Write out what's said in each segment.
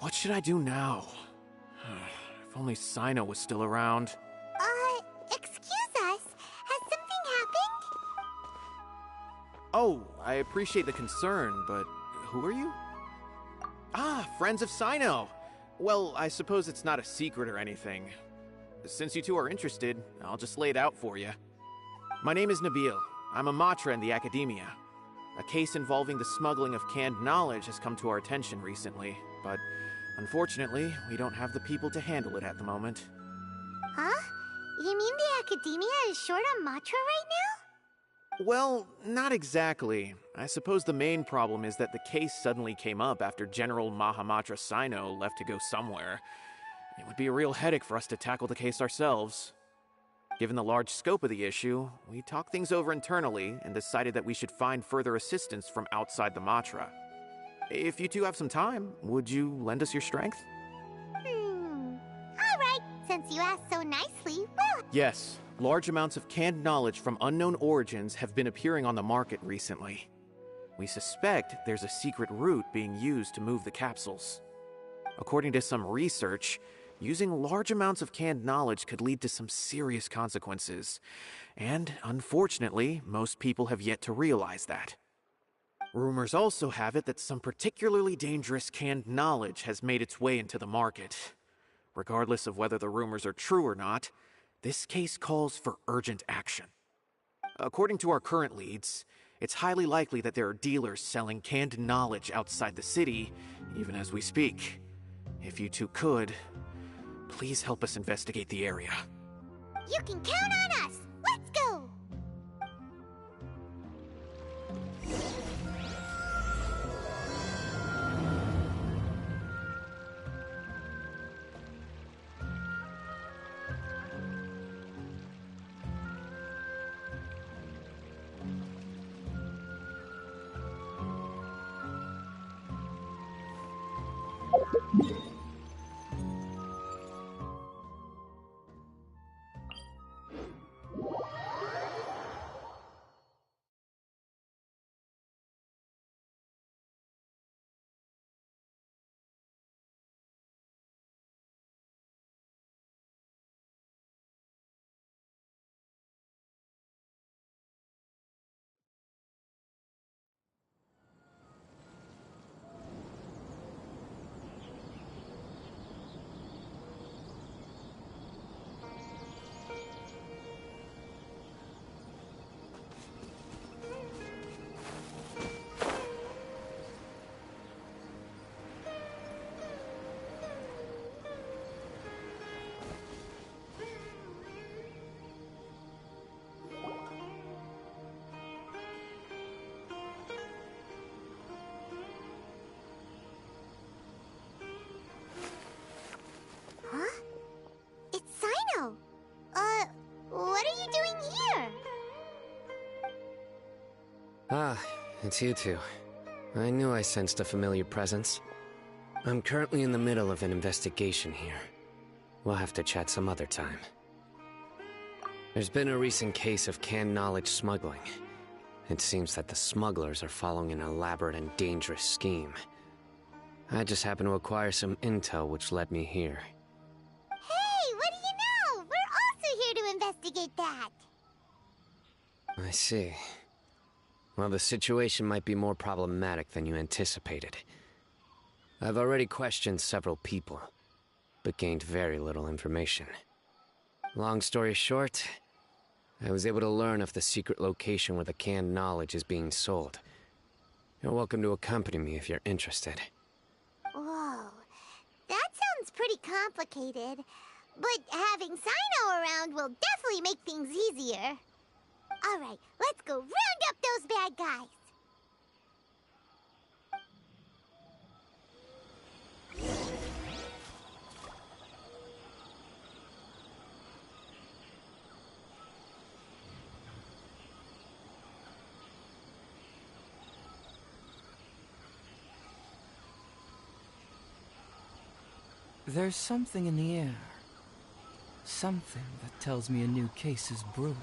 What should I do now? If only Sino was still around. Excuse us. Has something happened? Oh, I appreciate the concern, but who are you? Ah, friends of Sino! Well, I suppose it's not a secret or anything. Since you two are interested, I'll just lay it out for you. My name is Nabil. I'm a Matra in the Academia. A case involving the smuggling of canned knowledge has come to our attention recently, but unfortunately, we don't have the people to handle it at the moment. Huh? You mean the Academia is short on Matra right now? Well, not exactly. I suppose the main problem is that the case suddenly came up after General Mahamatra Sino left to go somewhere. It would be a real headache for us to tackle the case ourselves. Given the large scope of the issue, we talked things over internally and decided that we should find further assistance from outside the Matra. If you two have some time, would you lend us your strength? Alright, since you asked so nicely, well... Yes, large amounts of canned knowledge from unknown origins have been appearing on the market recently. We suspect there's a secret route being used to move the capsules. According to some research, using large amounts of canned knowledge could lead to some serious consequences. And, unfortunately, most people have yet to realize that. Rumors also have it that some particularly dangerous canned knowledge has made its way into the market. Regardless of whether the rumors are true or not, this case calls for urgent action. According to our current leads, it's highly likely that there are dealers selling canned knowledge outside the city, even as we speak. If you two could, please help us investigate the area. You can count on us! Let's go! Huh? It's Sino! What are you doing here? Ah, it's you two. I knew I sensed a familiar presence. I'm currently in the middle of an investigation here. We'll have to chat some other time. There's been a recent case of canned knowledge smuggling. It seems that the smugglers are following an elaborate and dangerous scheme. I just happened to acquire some intel which led me here. Hey, what do you know? We're also here to investigate that. I see. Well, the situation might be more problematic than you anticipated. I've already questioned several people, but gained very little information. Long story short, I was able to learn of the secret location where the canned knowledge is being sold. You're welcome to accompany me if you're interested. Whoa, that sounds pretty complicated. But having Sino around will definitely make things easier. Alright, let's go round up those bad guys. There's something in the air. Something that tells me a new case is brewing.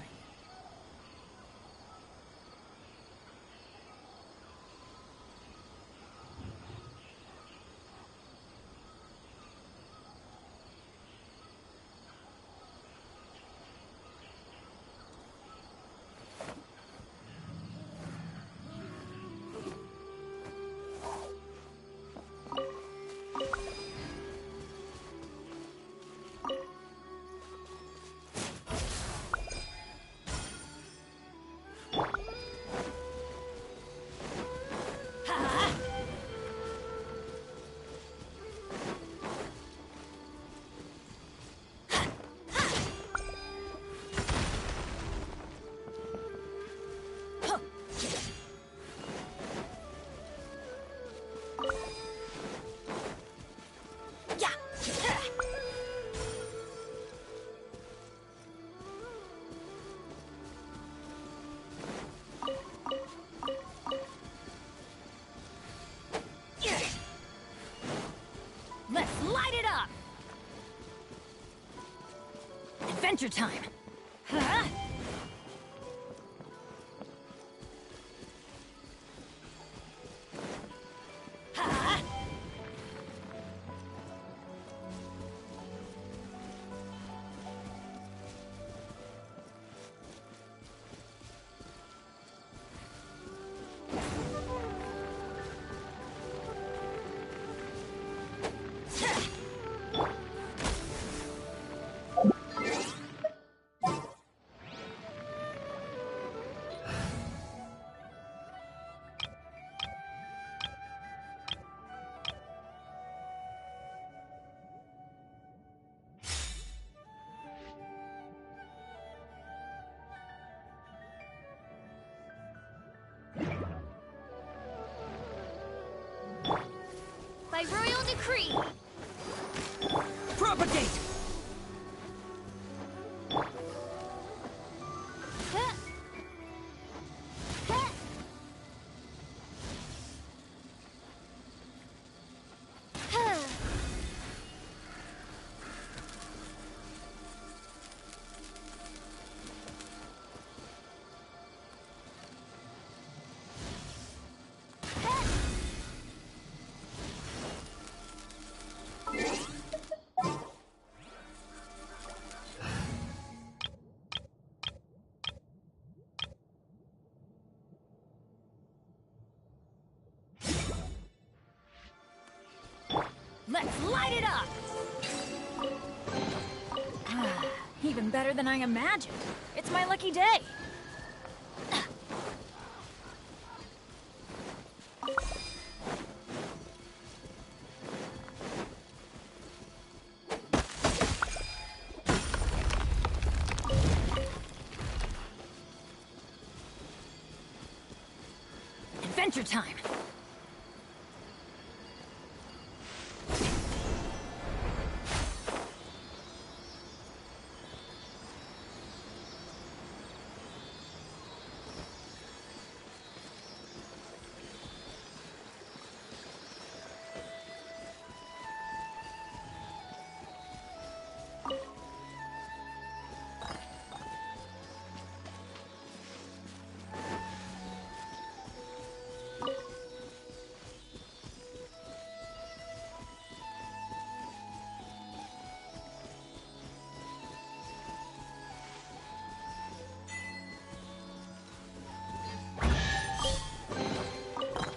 Adventure time! Huh? By royal decree. Propagate! Huh. Huh. Huh. Let's light it up! Ah, even better than I imagined. It's my lucky day. Adventure time!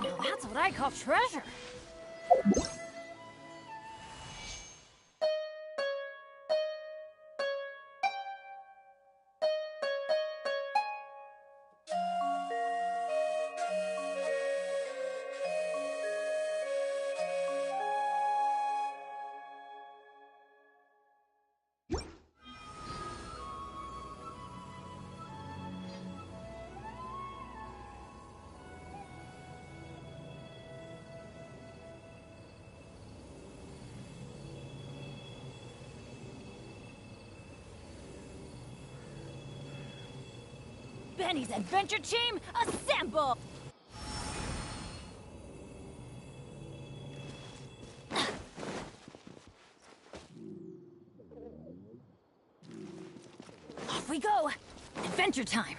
Now that's what I call treasure. Benny's adventure team, assemble! Off we go! Adventure time!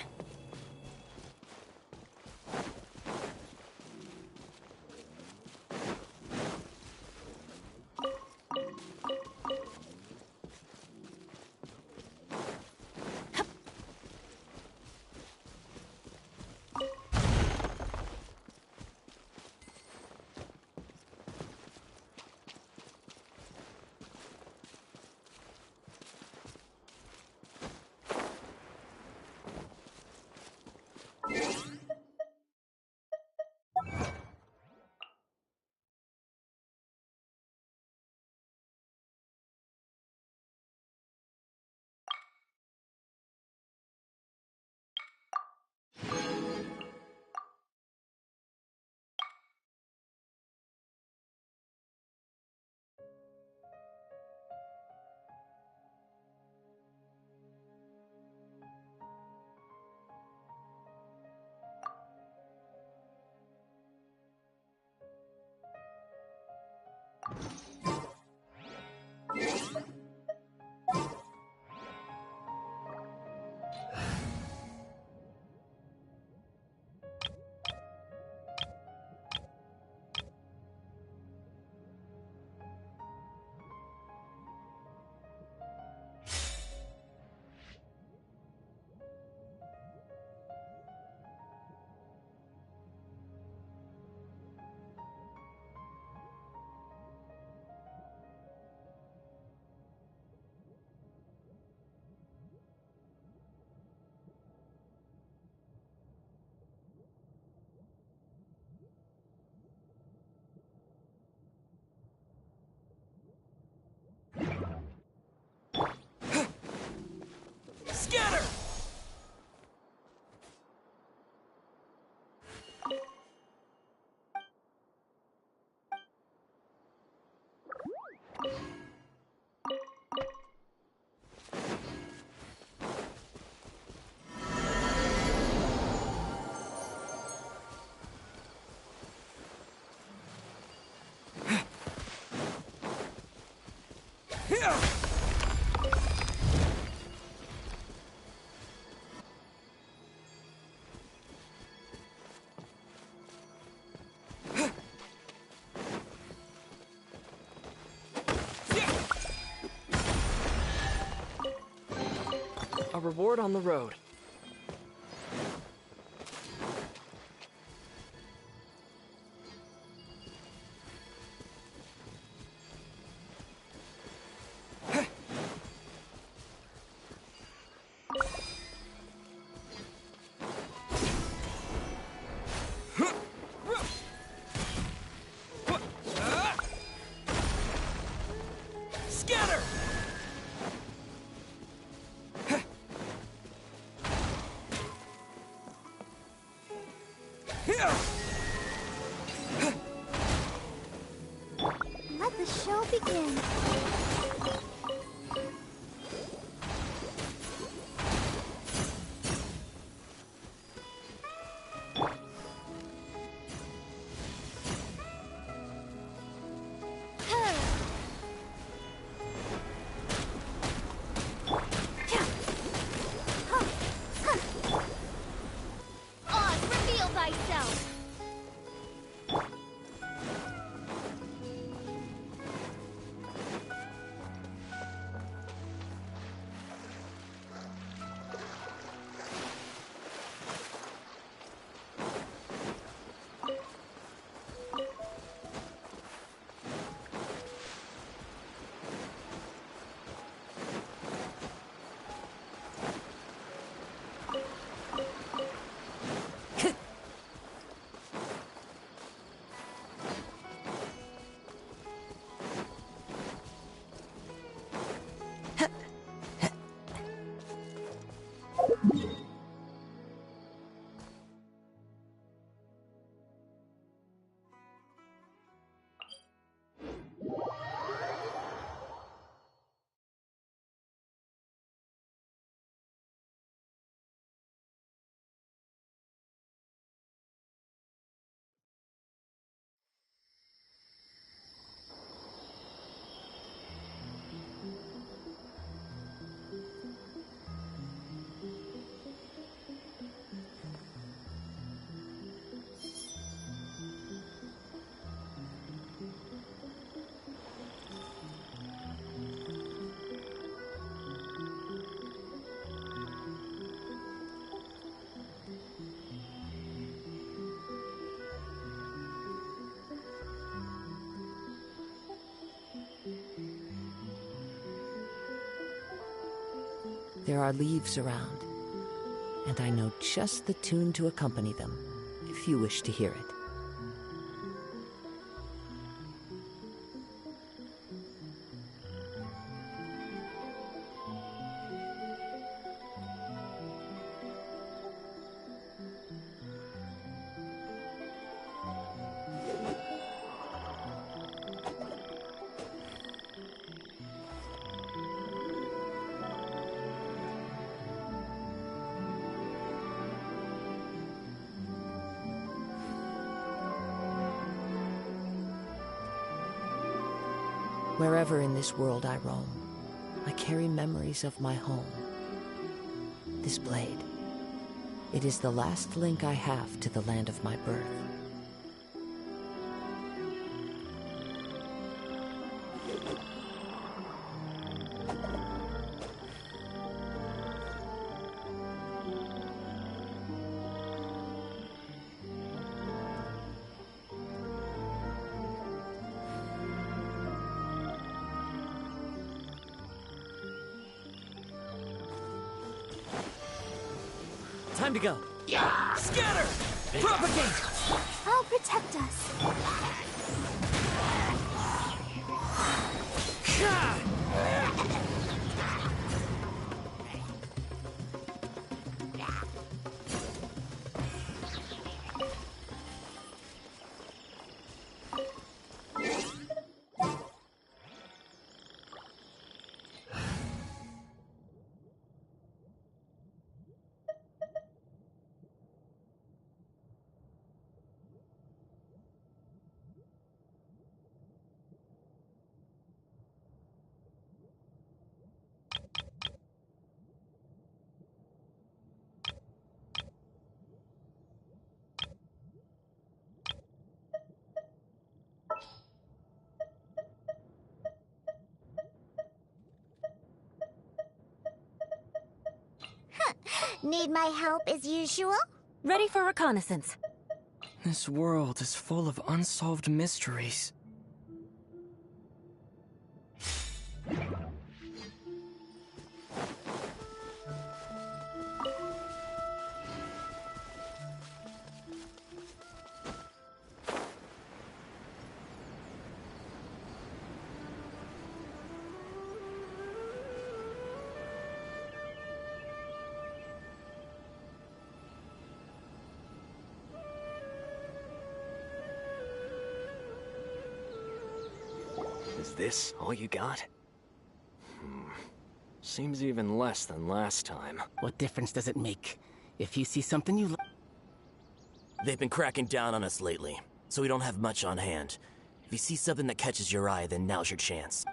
A reward on the road. Scatter! Let the show begin. On, reveal thyself! There are leaves around, and I know just the tune to accompany them, if you wish to hear it. Wherever in this world I roam, I carry memories of my home. This blade, it is the last link I have to the land of my birth. Time to go. Scatter! Propagate! I'll protect us. Need my help as usual? Ready for reconnaissance. This world is full of unsolved mysteries. Is this all you got? Seems even less than last time. What difference does it make? If you see something you They've been cracking down on us lately, so we don't have much on hand. If you see something that catches your eye, then now's your chance.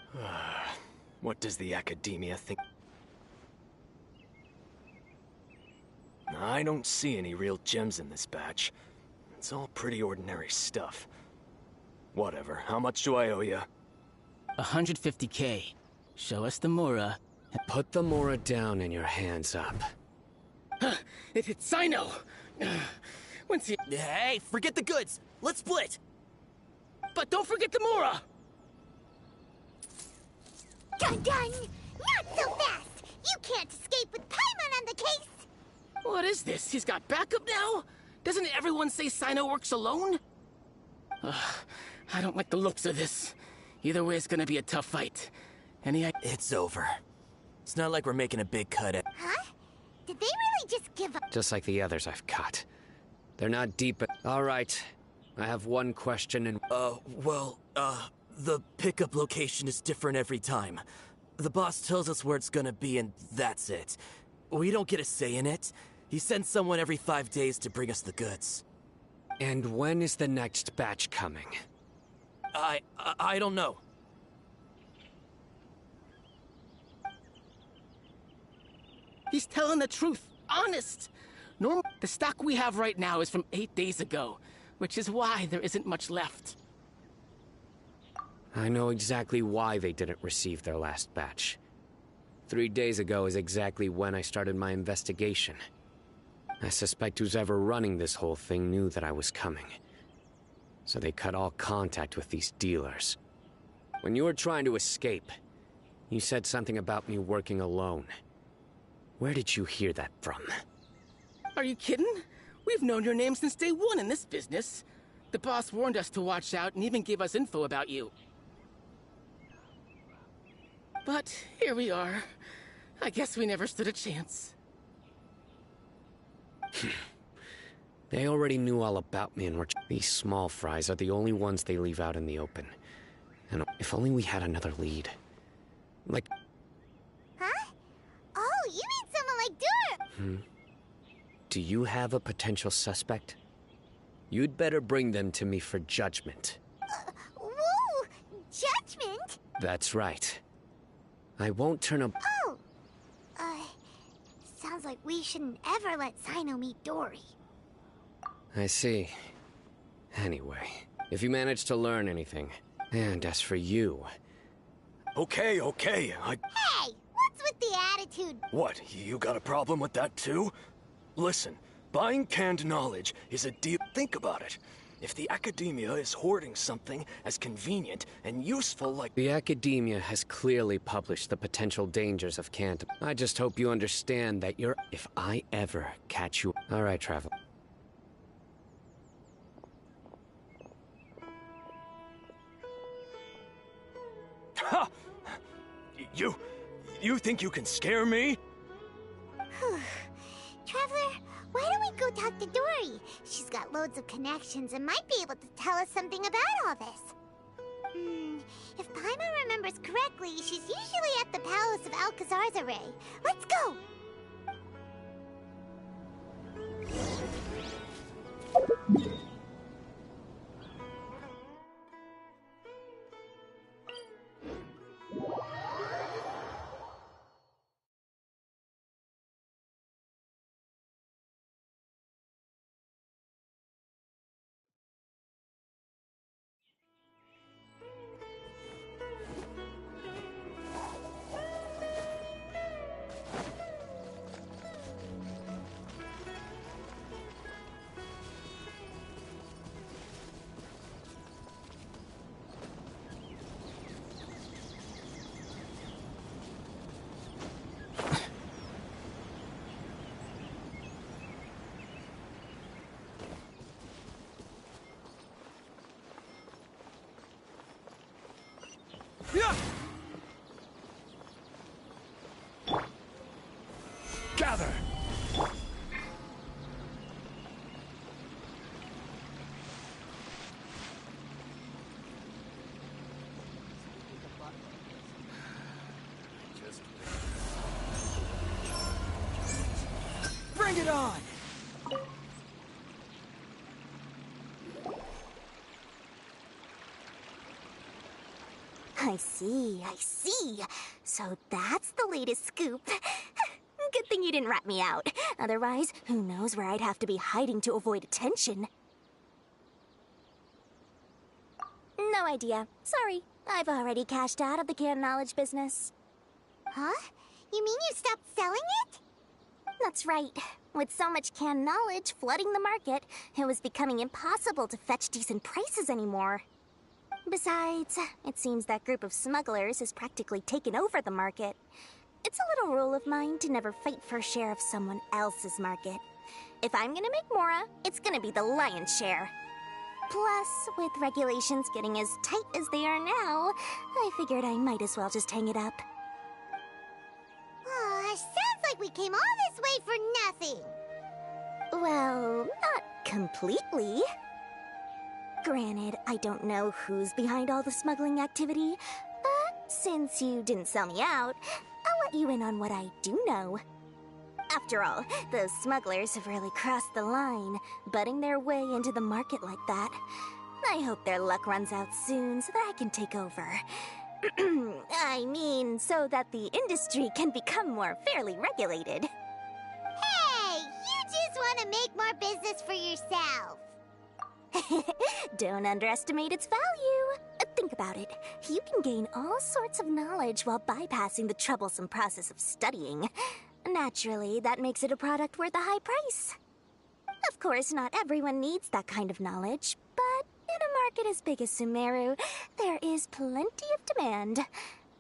What does the Academia think? I don't see any real gems in this batch. It's all pretty ordinary stuff. Whatever, how much do I owe you? 150K. Show us the Mora. Put the Mora down and your hands up. It's Sino! Once he... Hey, forget the goods! Let's split! But don't forget the Mora! Dun dun! Not so fast! You can't escape with Paimon on the case! What is this? He's got backup now? Doesn't everyone say Sino works alone? I don't like the looks of this. Either way, it's gonna be a tough fight. It's over. It's not like we're making a big cut at— Huh? Did they really just give up? Just like the others I've caught. They're not deep. All right. I have one question and... the pickup location is different every time. The boss tells us where it's gonna be and that's it. We don't get a say in it. He sends someone every 5 days to bring us the goods. And when is the next batch coming? I don't know. He's telling the truth. Honest. The stock we have right now is from 8 days ago, which is why there isn't much left. I know exactly why they didn't receive their last batch. 3 days ago is exactly when I started my investigation. I suspect who's ever running this whole thing knew that I was coming. So they cut all contact with these dealers. When you were trying to escape, you said something about me working alone. Where did you hear that from? Are you kidding? We've known your name since day one in this business. The boss warned us to watch out and even gave us info about you. But here we are. I guess we never stood a chance. They already knew all about me and were... These small fries are the only ones they leave out in the open. And if only we had another lead. Like... Huh? Oh, you mean someone like Dur... Do you have a potential suspect? You'd better bring them to me for judgment. Whoa! Judgment? That's right. I won't turn a... Oh! Sounds like we shouldn't ever let Sino meet Dory. I see. Anyway, if you manage to learn anything, and as for you... Okay, Hey! What's with the attitude? What, you got a problem with that too? Listen, buying canned knowledge is a deal. Think about it. If the Academia is hoarding something as convenient and useful like... The Academia has clearly published the potential dangers of canned... I just hope you understand that you're... If I ever catch you... All right, Travel. Ha! You think you can scare me? Traveler, why don't we go talk to Dory? She's got loads of connections and might be able to tell us something about all this. If Paimon remembers correctly, she's usually at the palace of Alcazar's. Let's go! gather! Bring it on! I see. So that's the latest scoop. Good thing you didn't rat me out. Otherwise, who knows where I'd have to be hiding to avoid attention. No idea. Sorry. I've already cashed out of the canned knowledge business. Huh? You mean you stopped selling it? That's right. With so much canned knowledge flooding the market, it was becoming impossible to fetch decent prices anymore. Besides, it seems that group of smugglers has practically taken over the market. It's a little rule of mine to never fight for a share of someone else's market. If I'm gonna make Mora, it's gonna be the lion's share. Plus, with regulations getting as tight as they are now, I figured I might as well just hang it up. Sounds like we came all this way for nothing. Well, not completely. Granted, I don't know who's behind all the smuggling activity, but since you didn't sell me out, I'll let you in on what I do know. After all, those smugglers have really crossed the line, butting their way into the market like that. I hope their luck runs out soon so that I can take over. I mean, so that the industry can become more fairly regulated. Hey, you just want to make more business for yourself. Don't underestimate its value. Think about it. You can gain all sorts of knowledge while bypassing the troublesome process of studying. Naturally, that makes it a product worth a high price. Of course, not everyone needs that kind of knowledge, but in a market as big as Sumeru, there is plenty of demand.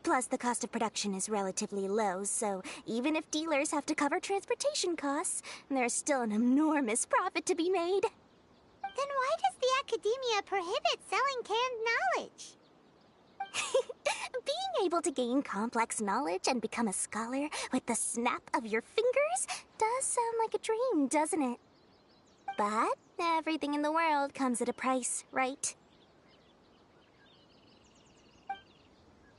Plus, the cost of production is relatively low, so even if dealers have to cover transportation costs, there's still an enormous profit to be made. Then why does the Academia prohibit selling canned knowledge? Being able to gain complex knowledge and become a scholar with the snap of your fingers does sound like a dream, doesn't it? But everything in the world comes at a price, right?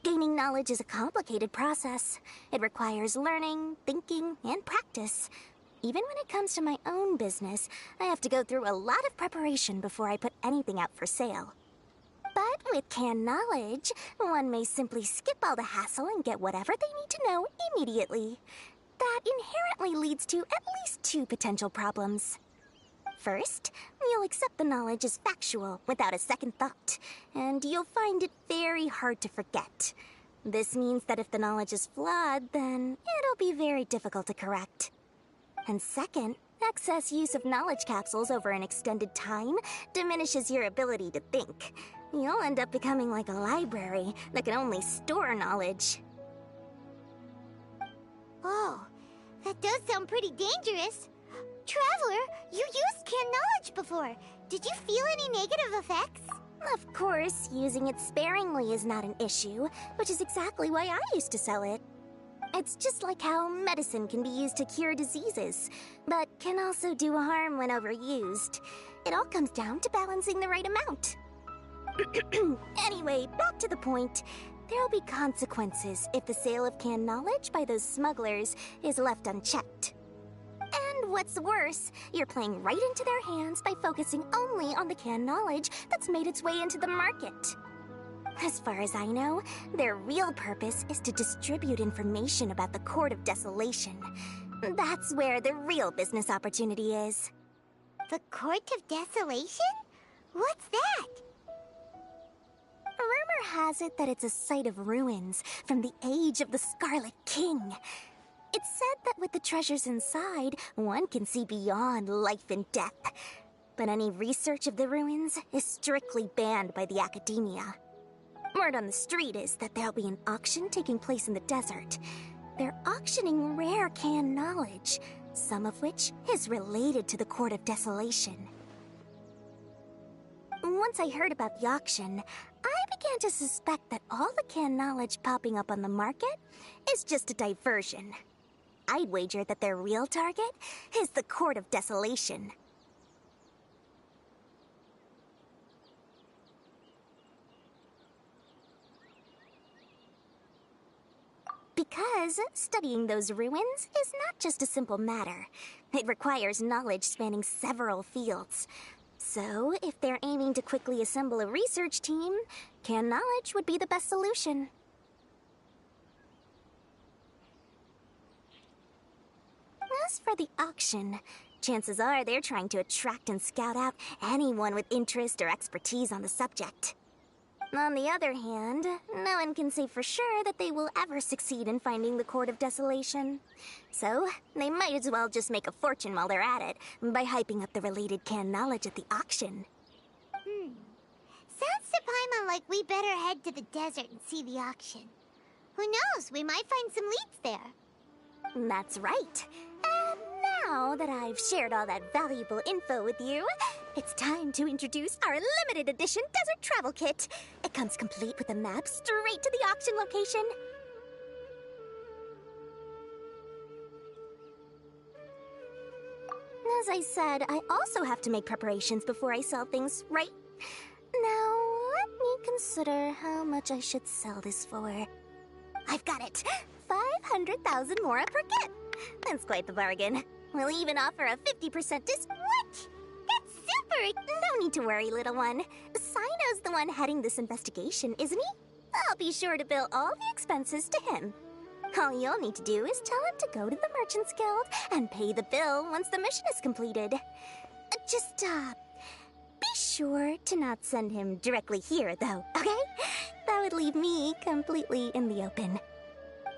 Gaining knowledge is a complicated process. It requires learning, thinking, and practice. Even when it comes to my own business, I have to go through a lot of preparation before I put anything out for sale. But with canned knowledge, one may simply skip all the hassle and get whatever they need to know immediately. That inherently leads to at least two potential problems. First, you'll accept the knowledge as factual without a second thought, and you'll find it very hard to forget. This means that if the knowledge is flawed, then it'll be very difficult to correct. And second, excess use of knowledge capsules over an extended time diminishes your ability to think. You'll end up becoming like a library that can only store knowledge. Oh, that does sound pretty dangerous. Traveler, you used canned knowledge before. Did you feel any negative effects? Of course, using it sparingly is not an issue, which is exactly why I used to sell it. It's just like how medicine can be used to cure diseases, but can also do harm when overused. It all comes down to balancing the right amount. Anyway, back to the point. There'll be consequences if the sale of canned knowledge by those smugglers is left unchecked. And what's worse, you're playing right into their hands by focusing only on the canned knowledge that's made its way into the market. As far as I know, their real purpose is to distribute information about the Court of Desolation. That's where the real business opportunity is. The Court of Desolation? What's that? Rumor has it that it's a site of ruins from the age of the Scarlet King. It's said that with the treasures inside, one can see beyond life and death. But any research of the ruins is strictly banned by the Academia. Word on the street is that there'll be an auction taking place in the desert. They're auctioning rare canned knowledge, some of which is related to the Court of Desolation. Once I heard about the auction, I began to suspect that all the canned knowledge popping up on the market is just a diversion. I'd wager that their real target is the Court of Desolation. Because studying those ruins is not just a simple matter. It requires knowledge spanning several fields. So, if they're aiming to quickly assemble a research team, canned knowledge would be the best solution. As for the auction, chances are they're trying to attract and scout out anyone with interest or expertise on the subject. On the other hand, no one can say for sure that they will ever succeed in finding the Court of Desolation. So, they might as well just make a fortune while they're at it, by hyping up the related canned knowledge at the auction. Sounds to Paimon like we better head to the desert and see the auction. Who knows, we might find some leads there. That's right. And now that I've shared all that valuable info with you, it's time to introduce our limited edition desert travel kit. It comes complete with a map straight to the auction location. As I said, I also have to make preparations before I sell things, right? Now, let me consider how much I should sell this for. I've got it! 500,000 mora per kit! That's quite the bargain. We'll even offer a 50% What? That's super! No need to worry, little one. Sino's the one heading this investigation, isn't he? I'll be sure to bill all the expenses to him. All you'll need to do is tell him to go to the Merchants Guild and pay the bill once the mission is completed. Just, be sure to not send him directly here, though, okay? That would leave me completely in the open.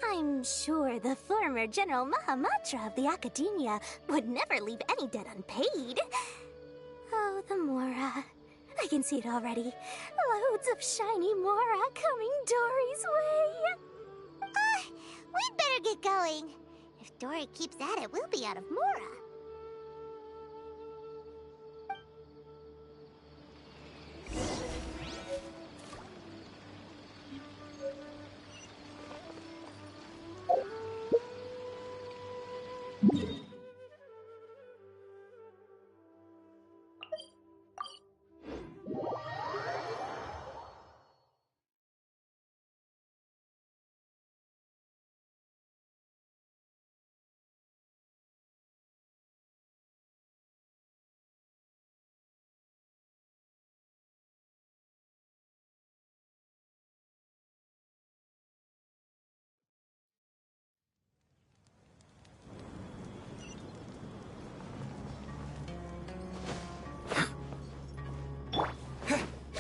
I'm sure the former General Mahamatra of the Academia would never leave any debt unpaid. Oh, the Mora. I can see it already. Loads of shiny Mora coming Dory's way. We'd better get going. If Dory keeps at it, we'll be out of Mora.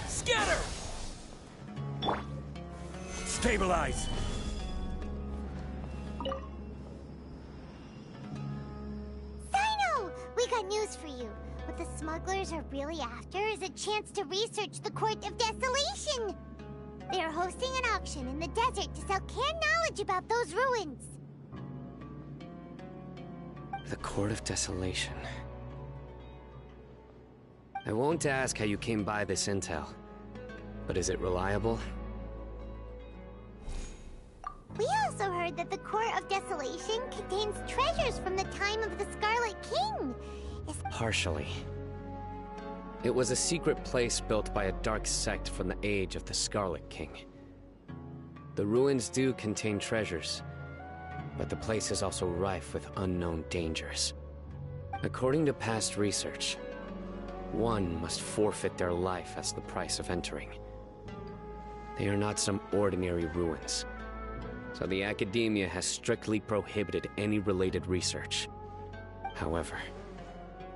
Scatter! Stabilize! Sino! We got news for you. What the smugglers are really after is a chance to research the Court of Desolation. They are hosting an auction in the desert to sell canned knowledge about those ruins. The Court of Desolation. I won't ask how you came by this intel, but is it reliable? We also heard that the Court of Desolation contains treasures from the time of the Scarlet King. Partially. It was a secret place built by a dark sect from the age of the Scarlet King. The ruins do contain treasures, but the place is also rife with unknown dangers. According to past research, one must forfeit their life as the price of entering. They are not some ordinary ruins, so the Academia has strictly prohibited any related research. However,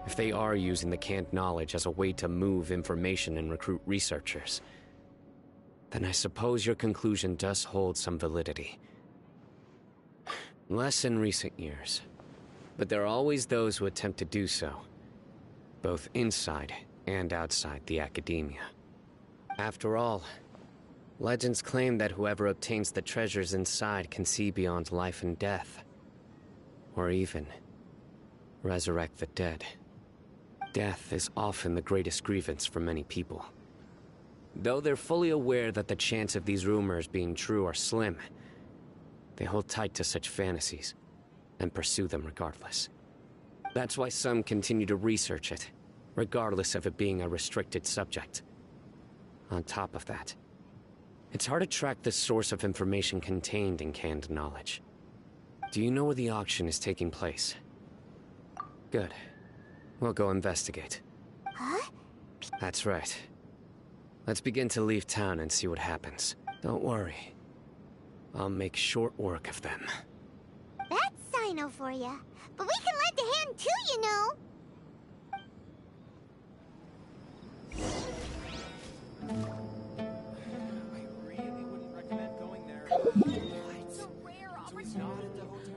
if they are using the canned knowledge as a way to move information and recruit researchers, then I suppose your conclusion does hold some validity. Less in recent years, but there are always those who attempt to do so, both inside and outside the Academia. After all, legends claim that whoever obtains the treasures inside can see beyond life and death, or even resurrect the dead. Death is often the greatest grievance for many people. Though they're fully aware that the chance of these rumors being true are slim, they hold tight to such fantasies. and pursue them regardless. That's why some continue to research it, regardless of it being a restricted subject. On top of that, it's hard to track the source of information contained in canned knowledge. Do you know where the auction is taking place? Good. We'll go investigate. Huh? That's right. Let's begin to leave town and see what happens. Don't worry. I'll make short work of them. That's Sino for ya. But we can lend a hand too, you know. I really wouldn't recommend going there. It's a rare opportunity. Not at the hotel.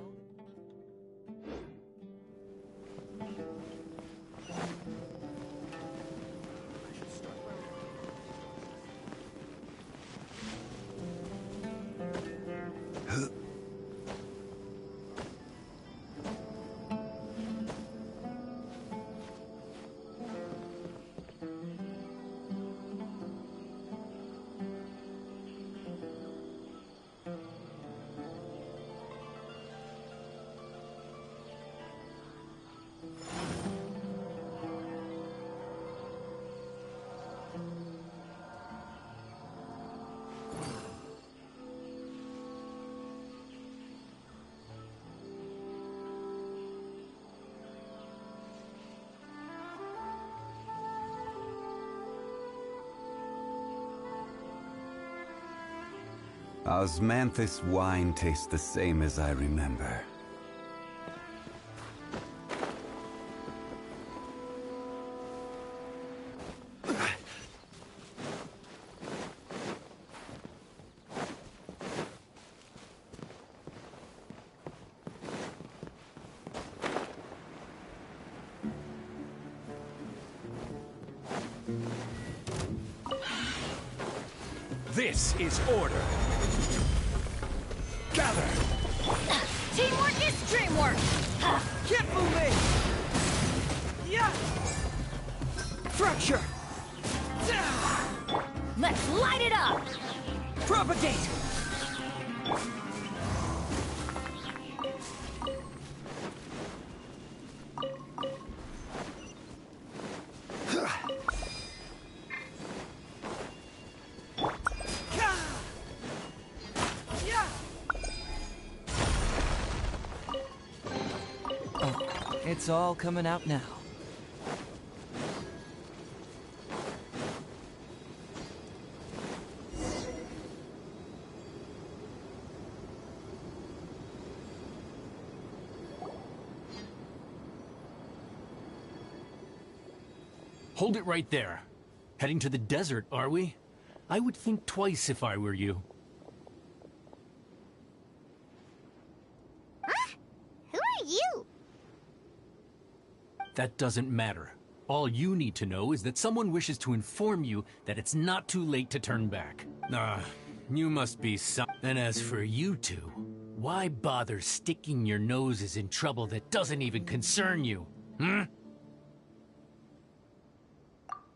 Osmanthus wine tastes the same as I remember. This is order. Gather! Teamwork is dreamwork! Keep moving! Yeah! Fracture! Let's light it up! Propagate! It's all coming out now. Hold it right there. Heading to the desert, are we? I would think twice if I were you. Huh? Who are you? That doesn't matter. All you need to know is that someone wishes to inform you that it's not too late to turn back. You must be some... And as for you two, why bother sticking your noses in trouble that doesn't even concern you? Hmm?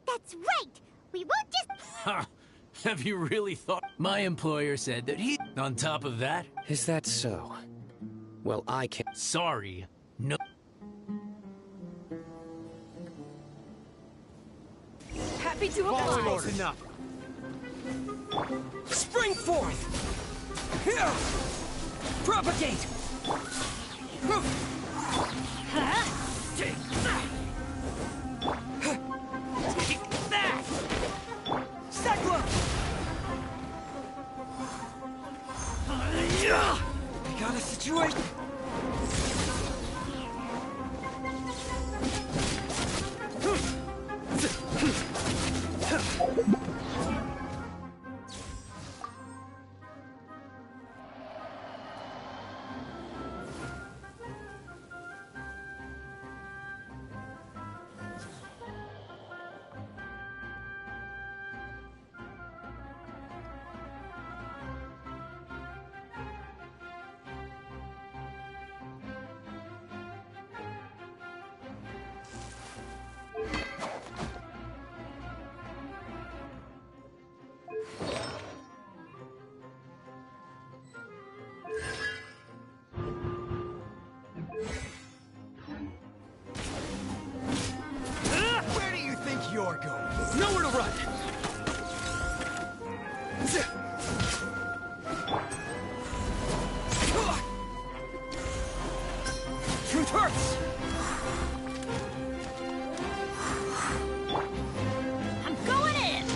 That's right! We won't just... Ha! Have you really thought... My employer said that he... On top of that... Is that so? Well, I can't... Sorry. No... Happy to oblige! Enough. Spring forth! Here! Propagate! Take that! Take that! Cyclone! I got a situation! front! Truth hurts! I'm going in!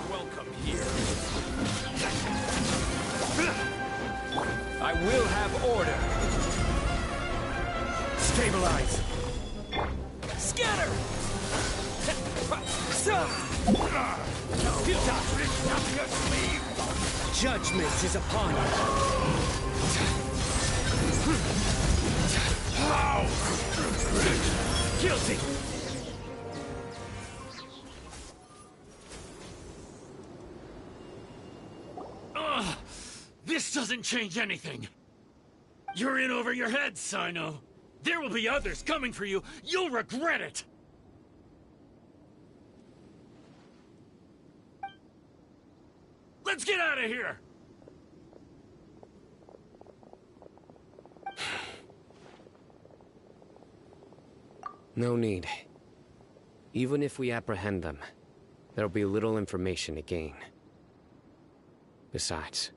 Welcome here. I will have order. Stabilize. Scatter! Judgment is upon you. Guilty. This doesn't change anything. You're in over your head, Sino. There will be others coming for you. You'll regret it. Let's get out of here! No need. Even if we apprehend them, there'll be little information to gain. Besides,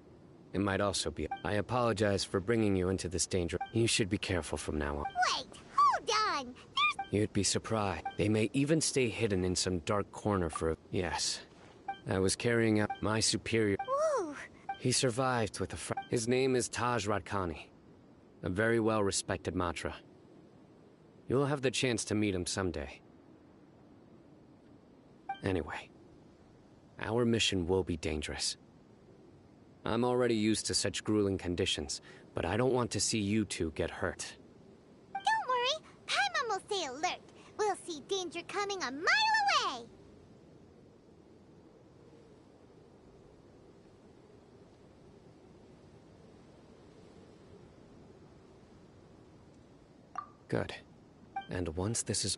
it might also be... I apologize for bringing you into this danger. You should be careful from now on. Wait, hold on! You'd be surprised. They may even stay hidden in some dark corner for... Yes. I was carrying out my superior... Whoa! He survived with a His name is Taj Radkani. A very well-respected Matra. You'll have the chance to meet him someday. Anyway, our mission will be dangerous. I'm already used to such grueling conditions, but I don't want to see you two get hurt. Don't worry, Paimon will stay alert. We'll see danger coming a mile away. Good. And once this is...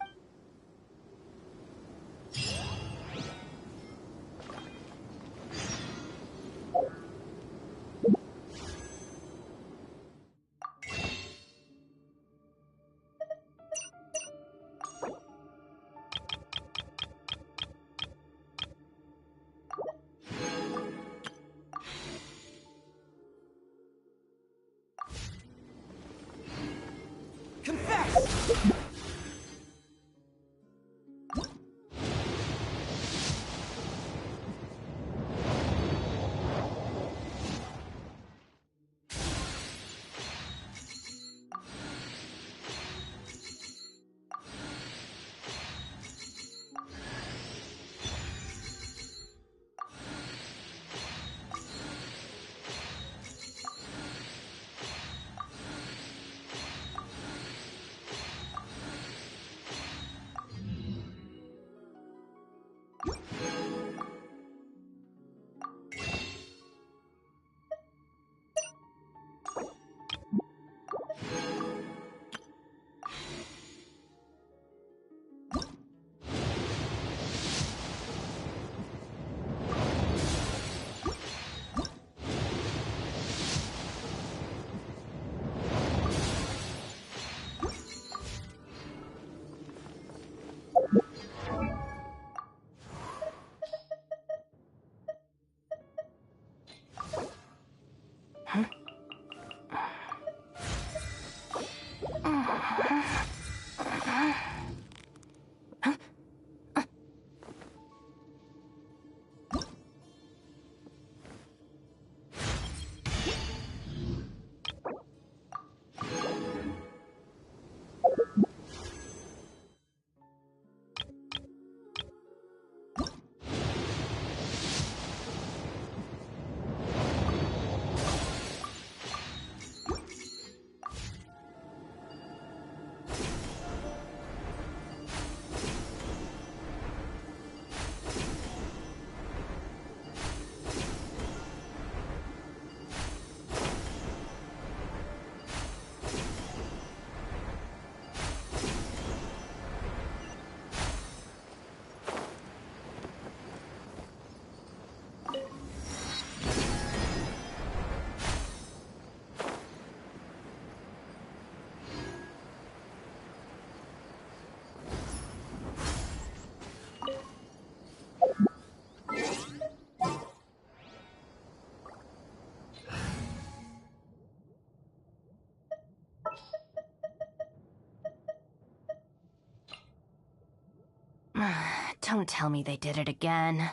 Don't tell me they did it again.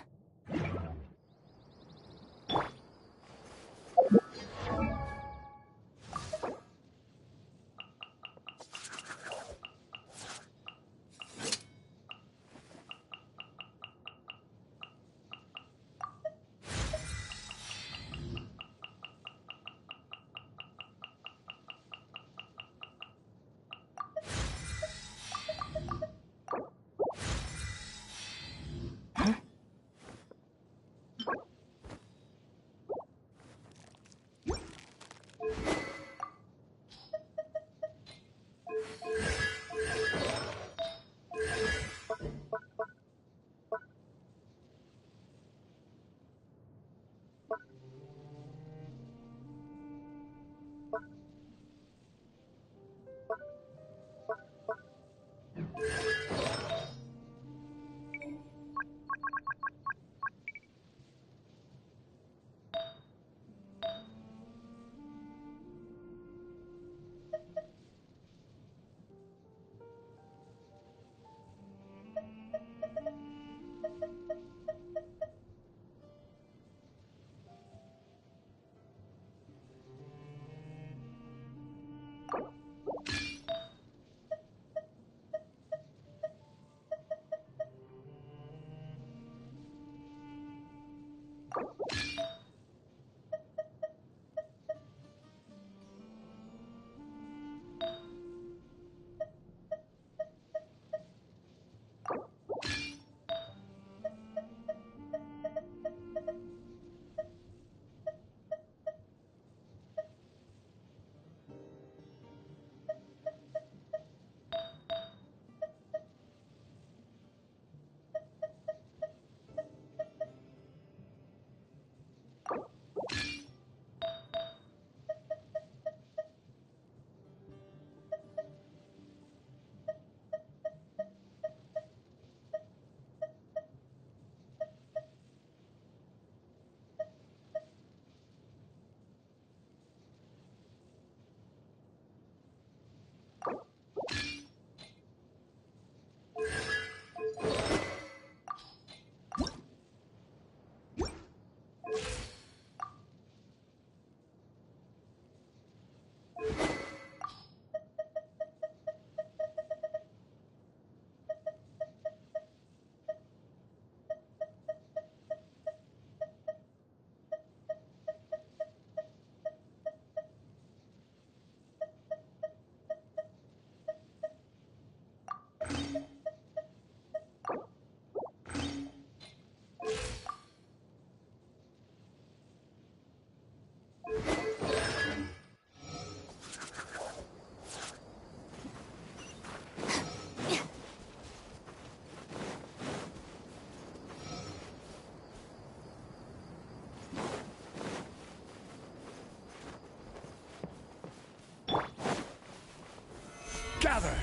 Gather!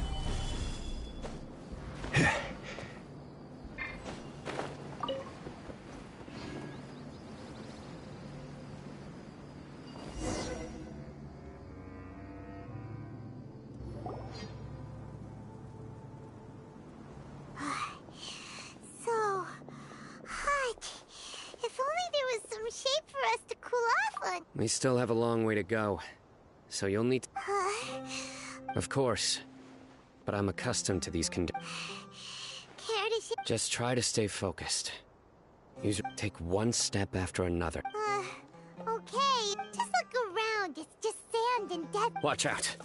So hot. If only there was some shade for us to cool off on. We still have a long way to go, so you'll need to... Of course, but I'm accustomed to these conditions. Care to Just try to stay focused. Take one step after another. Okay. Just look around. It's just sand and death. Watch out.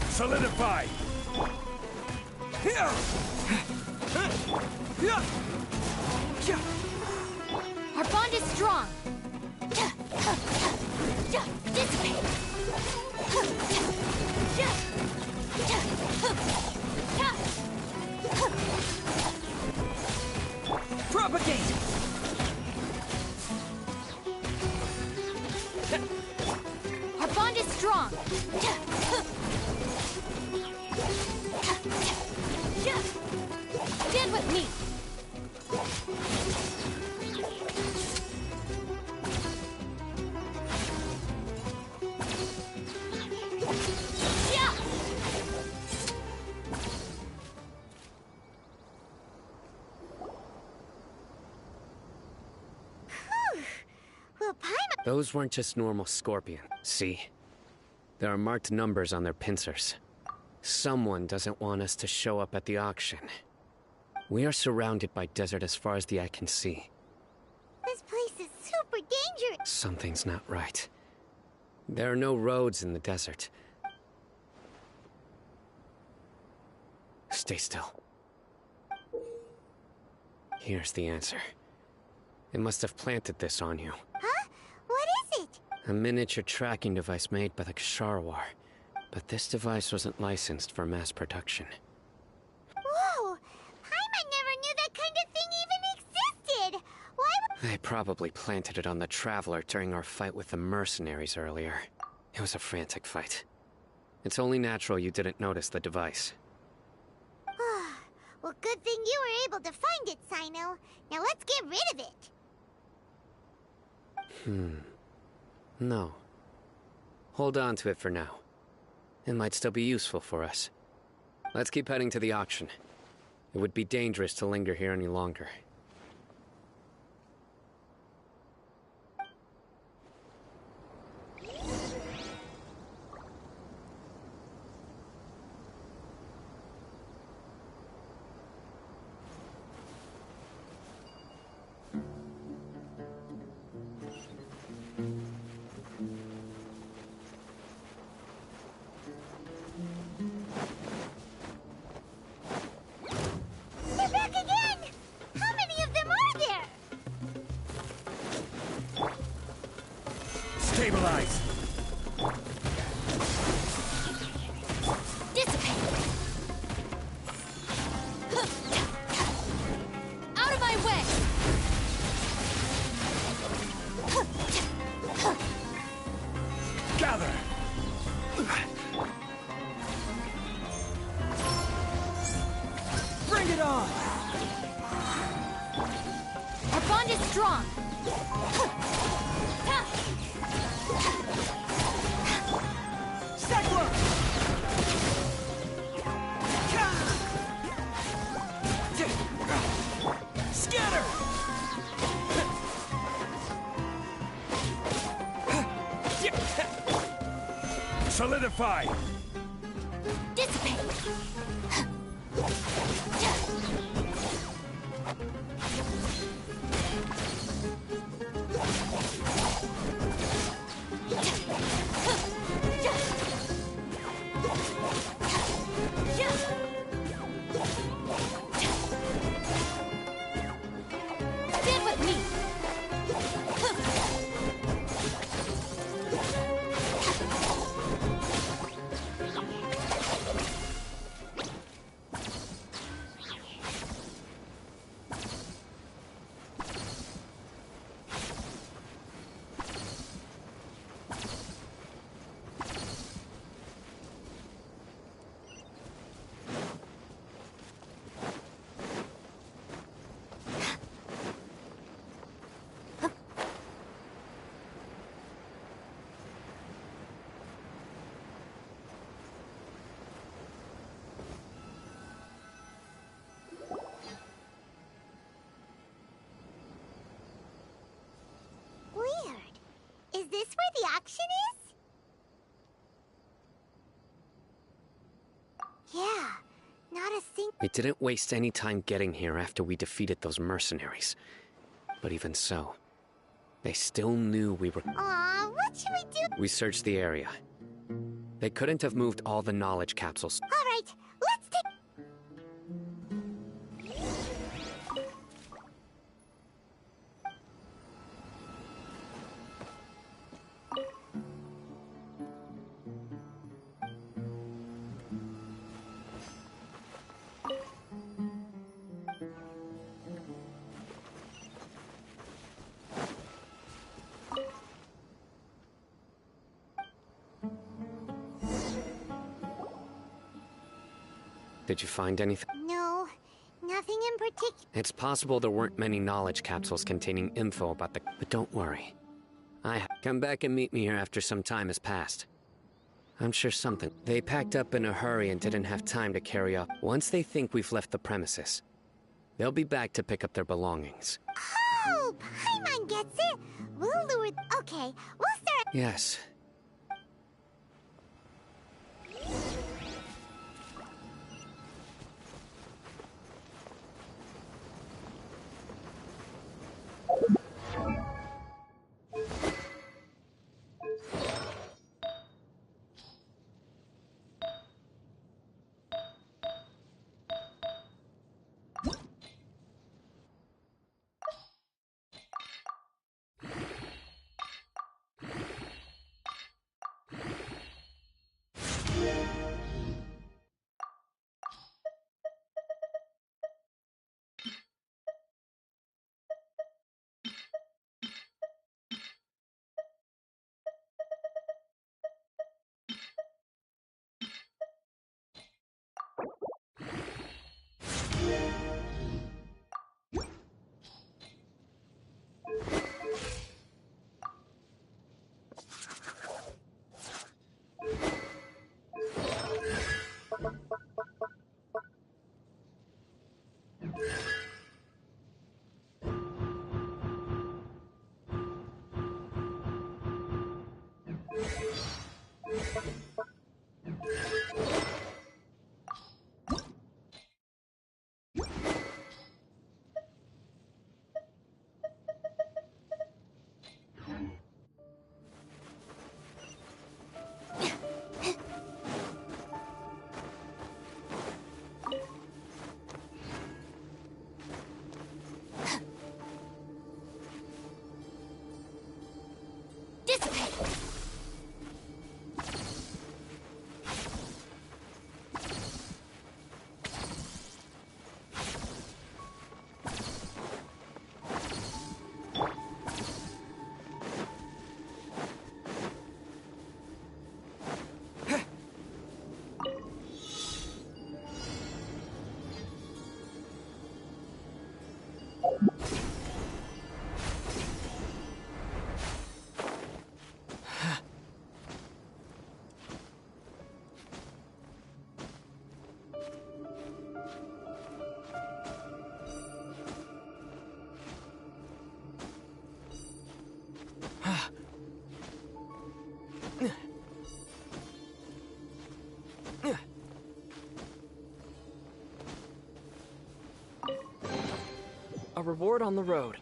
Solidify! Our bond is strong. This way. Propagate! Our bond is strong. Stand with me. Those weren't just normal scorpion. See? There are marked numbers on their pincers. Someone doesn't want us to show up at the auction. We are surrounded by desert as far as the eye can see. This place is super dangerous. Something's not right. There are no roads in the desert. Stay still. Here's the answer. It must have planted this on you. Huh? What is it? A miniature tracking device made by the Kshahrewar. But this device wasn't licensed for mass production. Whoa! Paimon never knew that kind of thing even existed! Why would— They probably planted it on the Traveler during our fight with the mercenaries earlier. It was a frantic fight. It's only natural you didn't notice the device. Well, good thing you were able to find it, Cyno. Now let's get rid of it. No. Hold on to it for now. It might still be useful for us. Let's keep heading to the auction. It would be dangerous to linger here any longer. They're back again! How many of them are there? Stabilize! Dissipate! Out of my way! Gather! Bring it on! Our bond is strong! Cyclone! Scatter! Solidify! Dissipate! Stand with me! Weird. Is this where the auction is? Yeah, not a single— We didn't waste any time getting here after we defeated those mercenaries. But even so, they still knew we were— Aw, what should we do? We searched the area. They couldn't have moved all the knowledge capsules. All right, let's take— Did you find anything? No, nothing in particular. It's possible there weren't many knowledge capsules containing info about the— But don't worry. Come back and meet me here after some time has passed. I'm sure something— They packed up in a hurry and didn't have time to carry up. Once they think we've left the premises, they'll be back to pick up their belongings. Oh, Oh, Paimon gets it. We'll lure... Okay, we'll start... Yes. A reward on the road.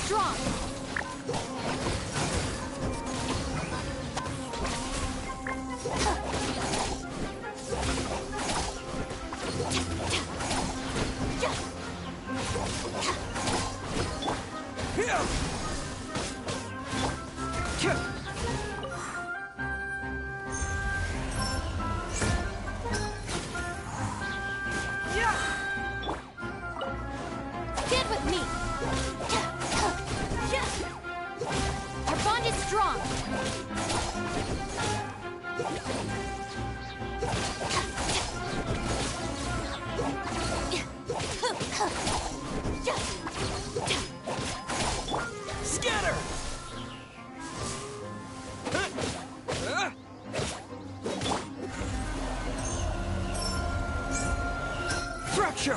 strong! Stand with me! Our bond is strong! Scatter! Fracture!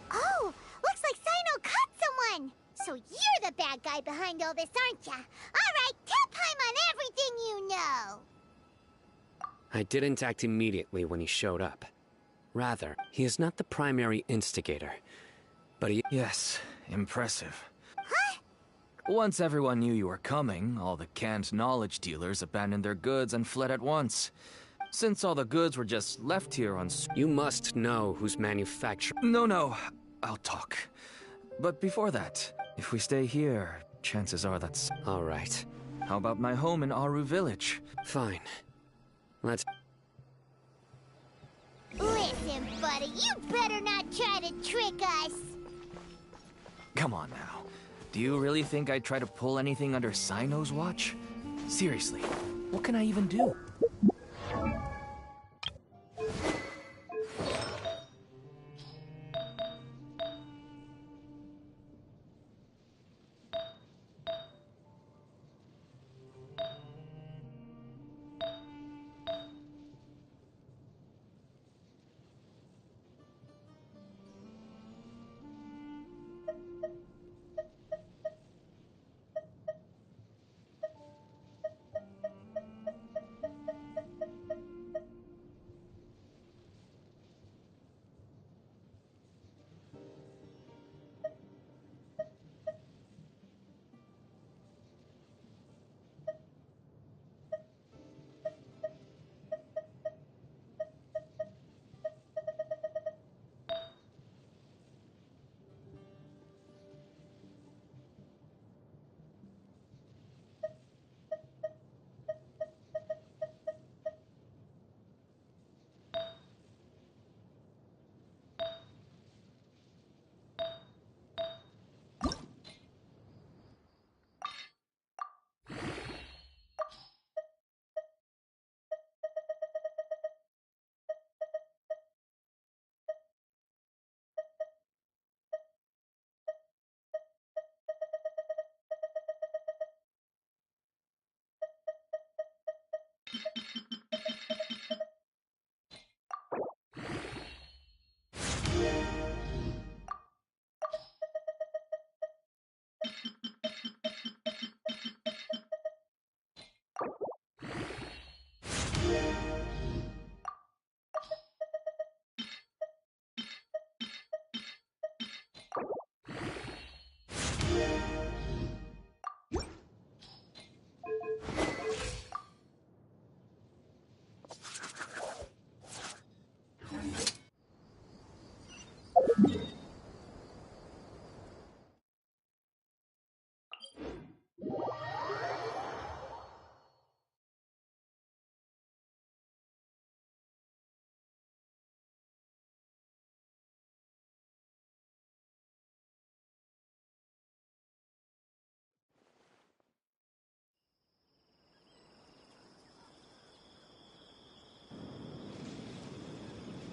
Oh, looks like Sino caught someone! So you're the bad guy behind all this, aren't ya? Alright, tell Paimon everything you know! I didn't act immediately when he showed up. Rather, he is not the primary instigator, but he— Yes, impressive. Huh? Once everyone knew you were coming, all the canned knowledge dealers abandoned their goods and fled at once. Since all the goods were just left here on— You must know who's manufacturing— No, I'll talk. But before that, if we stay here, chances are that's— All right. How about my home in Aru Village? Fine. Let's— Listen, buddy, you better not try to trick us! Come on now. Do you really think I'd try to pull anything under Sino's watch? Seriously, what can I even do?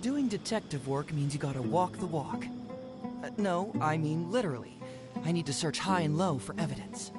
Doing detective work means you gotta walk the walk. No, I mean literally. I need to search high and low for evidence.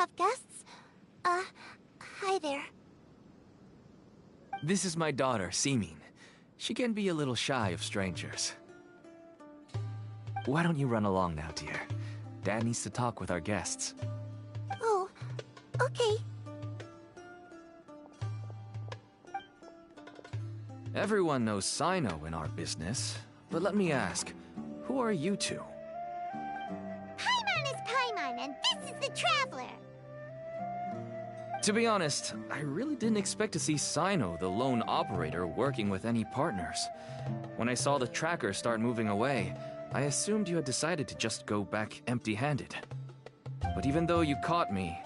have guests? Hi there. This is my daughter, Seemin. She can be a little shy of strangers. Why don't you run along now, dear? Dad needs to talk with our guests. Oh, okay. Everyone knows Sino in our business, but let me ask, who are you two? Paimon is Paimon, and this is the Traveler. To be honest, I really didn't expect to see Sino, the lone operator, working with any partners. When I saw the tracker start moving away, I assumed you had decided to just go back empty-handed. But even though you caught me,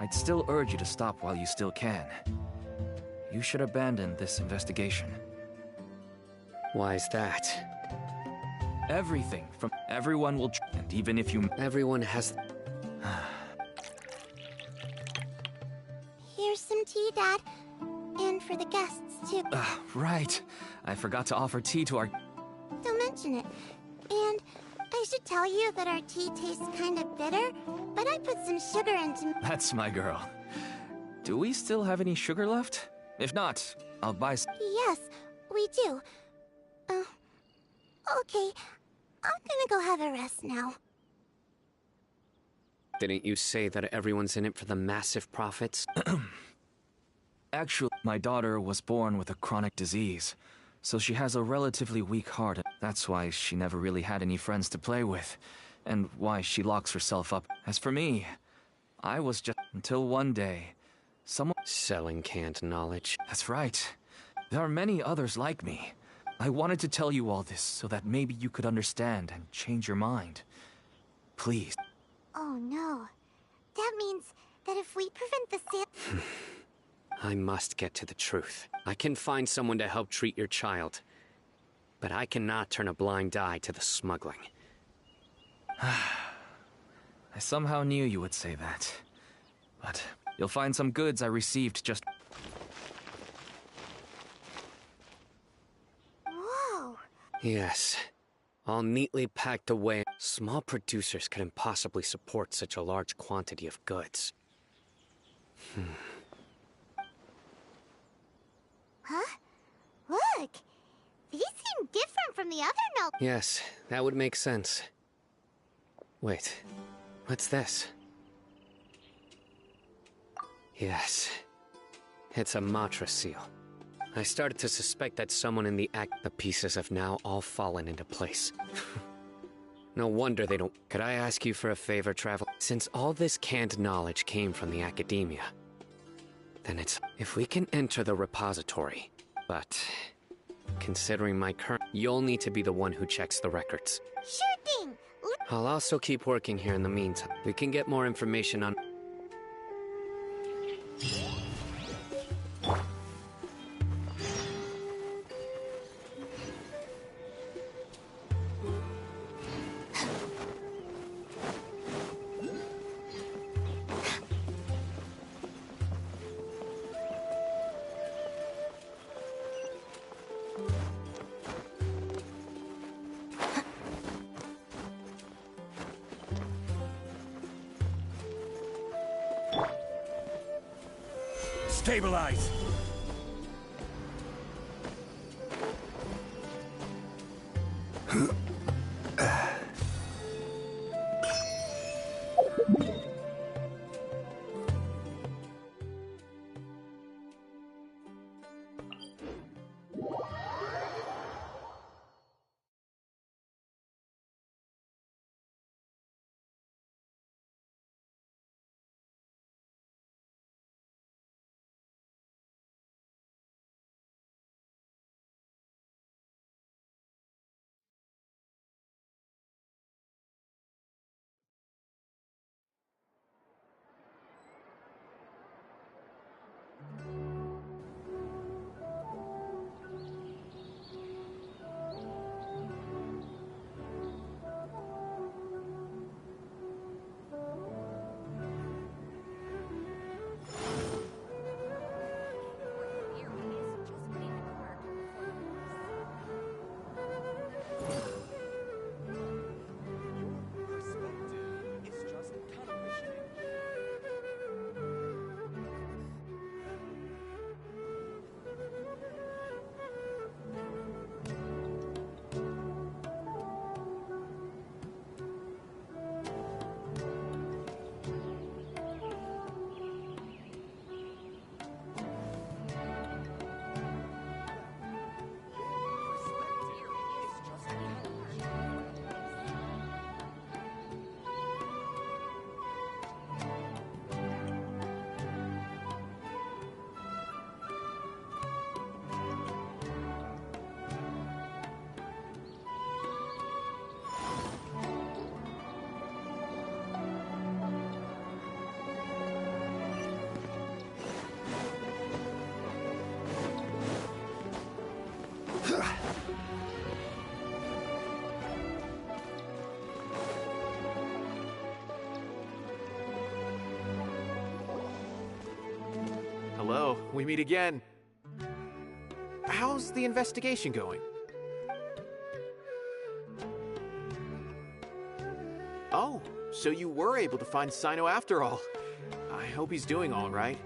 I'd still urge you to stop while you still can. You should abandon this investigation. Why is that? Everything from everyone will and even if you everyone has Here's some tea, Dad. And for the guests, too. Right. I forgot to offer tea to our... Don't mention it. And I should tell you that our tea tastes kind of bitter, but I put some sugar into... That's my girl. Do we still have any sugar left? If not, I'll buy some... Yes, we do. Okay. I'm gonna go have a rest now. Didn't you say that everyone's in it for the massive profits? Actually, my daughter was born with a chronic disease, so she has a relatively weak heart. That's why she never really had any friends to play with, and why she locks herself up. As for me, I was just... until one day, someone... Selling canned knowledge. That's right. There are many others like me. I wanted to tell you all this so that maybe you could understand and change your mind. Please. Oh no. That means that if we prevent the sale... I must get to the truth. I can find someone to help treat your child, but I cannot turn a blind eye to the smuggling. I somehow knew you would say that. But you'll find some goods I received just... Whoa! Yes. All neatly packed away. Small producers couldn't possibly support such a large quantity of goods. Huh? Look! These seem different from the other notes. Yes, that would make sense. Wait, what's this? Yes, it's a Matra seal. I started to suspect that someone in the act... The pieces have now all fallen into place. No wonder they don't... Could I ask you for a favor, Travel? Since all this canned knowledge came from the academia, then it's... If we can enter the repository, but... Considering my current... You'll need to be the one who checks the records. Sure thing! I'll also keep working here in the meantime. We can get more information on... Stabilize! Hello, we meet again. How's the investigation going? Oh, so you were able to find Sino after all. I hope he's doing all right.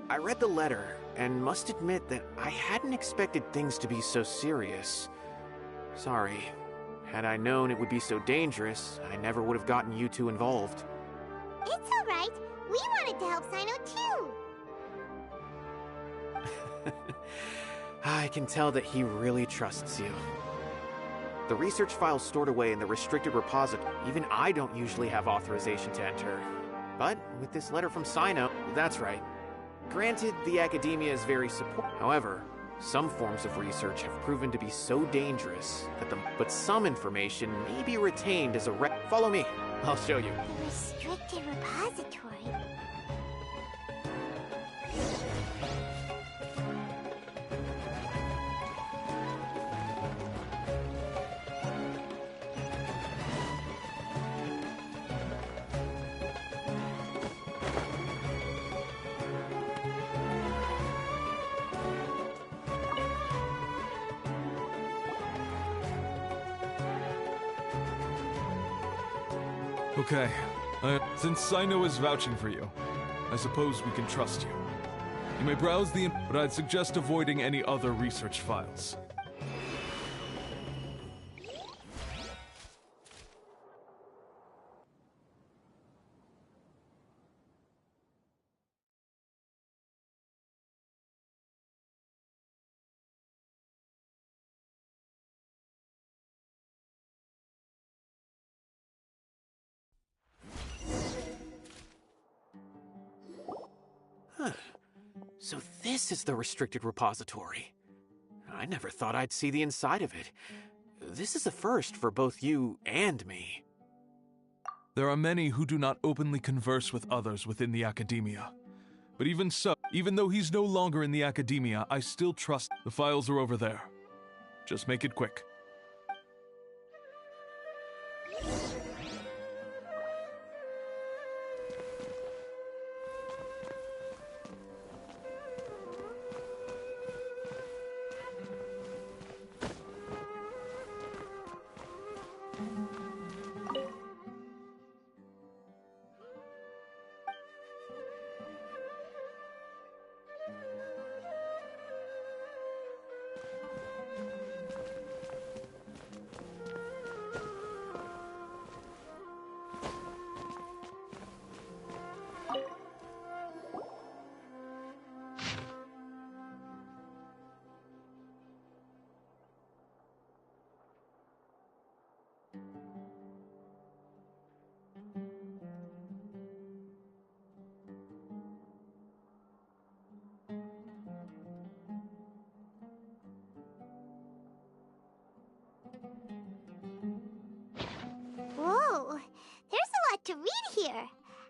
I read the letter, and must admit that I hadn't expected things to be so serious. Sorry. Had I known it would be so dangerous, I never would have gotten you two involved. It's alright. We wanted to help Sino too. I can tell that he really trusts you. The research files stored away in the restricted repository. Even I don't usually have authorization to enter. But with this letter from Cyno, that's right. Granted, the academia is very supportive. However, some forms of research have proven to be so dangerous that but some information may be retained as a Follow me. I'll show you. The restricted repository. Okay. Since Cyno is vouching for you, I suppose we can trust you. You may browse but I'd suggest avoiding any other research files. So this is the restricted repository. I never thought I'd see the inside of it. This is a first for both you and me. There are many who do not openly converse with others within the academia. But even so, even though he's no longer in the academia, I still trust the files are over there. Just make it quick. Whoa, there's a lot to read here.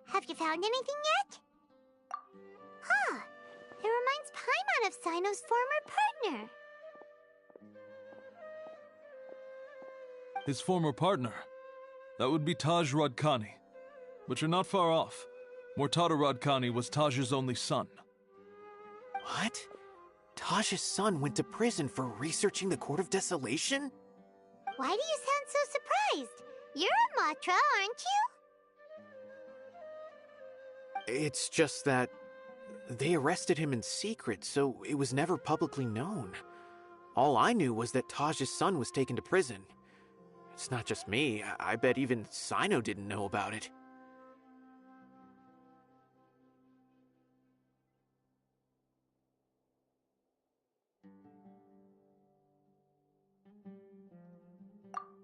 Have you found anything yet? Huh, it reminds Paimon of Cyno's former partner. His former partner? That would be Taj Radkani. But you're not far off. Mortada Radkani was Taj's only son. What? Taj's son went to prison for researching the Court of Desolation? Why do you sound so surprised? You're a Matra, aren't you? It's just that they arrested him in secret, so it was never publicly known. All I knew was that Taj's son was taken to prison. It's not just me. I bet even Cyno didn't know about it.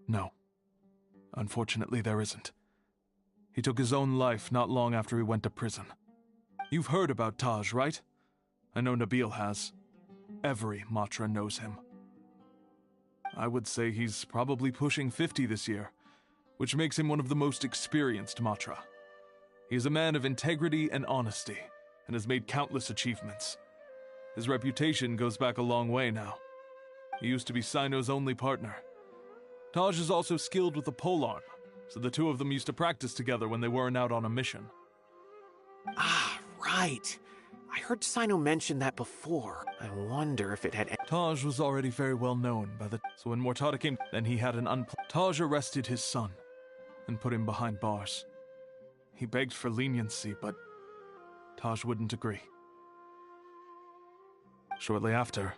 No. Unfortunately, there isn't. He took his own life not long after he went to prison. You've heard about Taj, right? I know Nabil has. Every Matra knows him. I would say he's probably pushing 50 this year, which makes him one of the most experienced Matra. He is a man of integrity and honesty, and has made countless achievements. His reputation goes back a long way now. He used to be Cyno's only partner. Taj is also skilled with the polearm, so the two of them used to practice together when they weren't out on a mission. Ah, right. I heard Cyno mention that before. I wonder if it had... Taj was already very well known by the... So when Mortada came, then he had an Taj arrested his son and put him behind bars. He begged for leniency, but Taj wouldn't agree. Shortly after,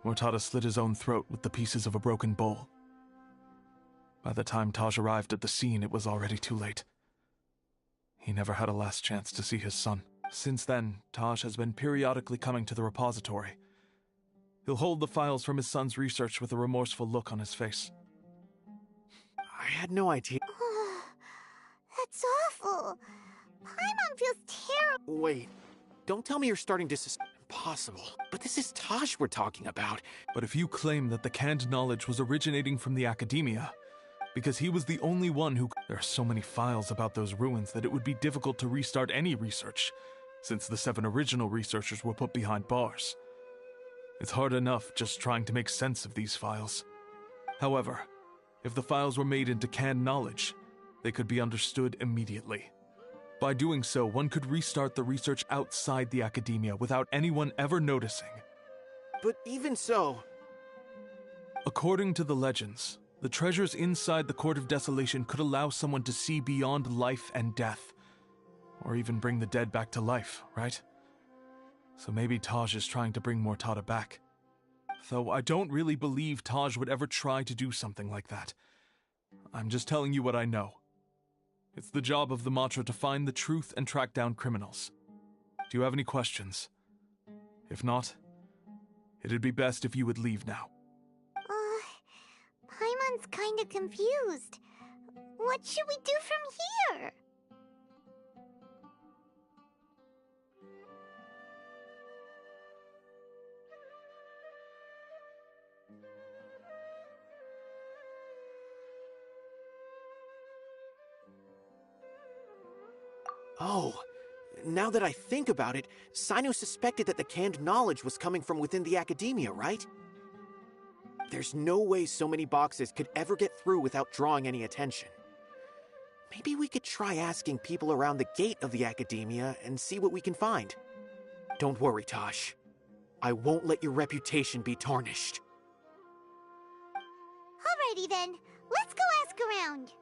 Mortada slit his own throat with the pieces of a broken bowl. By the time Taj arrived at the scene, it was already too late. He never had a last chance to see his son. Since then, Taj has been periodically coming to the repository. He'll hold the files from his son's research with a remorseful look on his face. I had no idea. That's awful. Paimon feels terrible. Wait, don't tell me you're starting to Impossible. But this is Taj we're talking about. But if you claim that the canned knowledge was originating from the Academia, because he was the only one who... There are so many files about those ruins that it would be difficult to restart any research, since the 7 original researchers were put behind bars. It's hard enough just trying to make sense of these files. However, if the files were made into canned knowledge, they could be understood immediately. By doing so, one could restart the research outside the Academia without anyone ever noticing. But even so... According to the legends, the treasures inside the Court of Desolation could allow someone to see beyond life and death. Or even bring the dead back to life, right? So maybe Taj is trying to bring Mortada back. Though I don't really believe Taj would ever try to do something like that. I'm just telling you what I know. It's the job of the Matra to find the truth and track down criminals. Do you have any questions? If not, it'd be best if you would leave now. Paimon's kinda confused. What should we do from here? Oh, now that I think about it, Cyno suspected that the canned knowledge was coming from within the Academia, right? There's no way so many boxes could ever get through without drawing any attention. Maybe we could try asking people around the gate of the Academia and see what we can find. Don't worry, Tosh. I won't let your reputation be tarnished. Alrighty then, let's go ask around.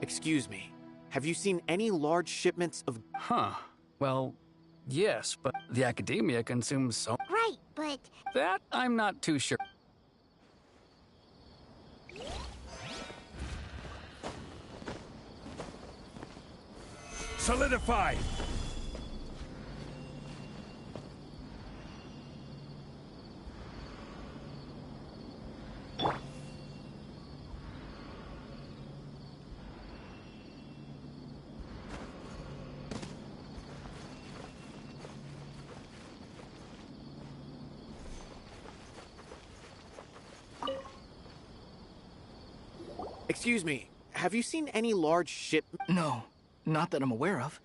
Excuse me, have you seen any large shipments of... Huh. Well, yes, but the Academia consumes so... Right, but... That I'm not too sure. Solidify! Excuse me, have you seen any large ship... No, not that I'm aware of.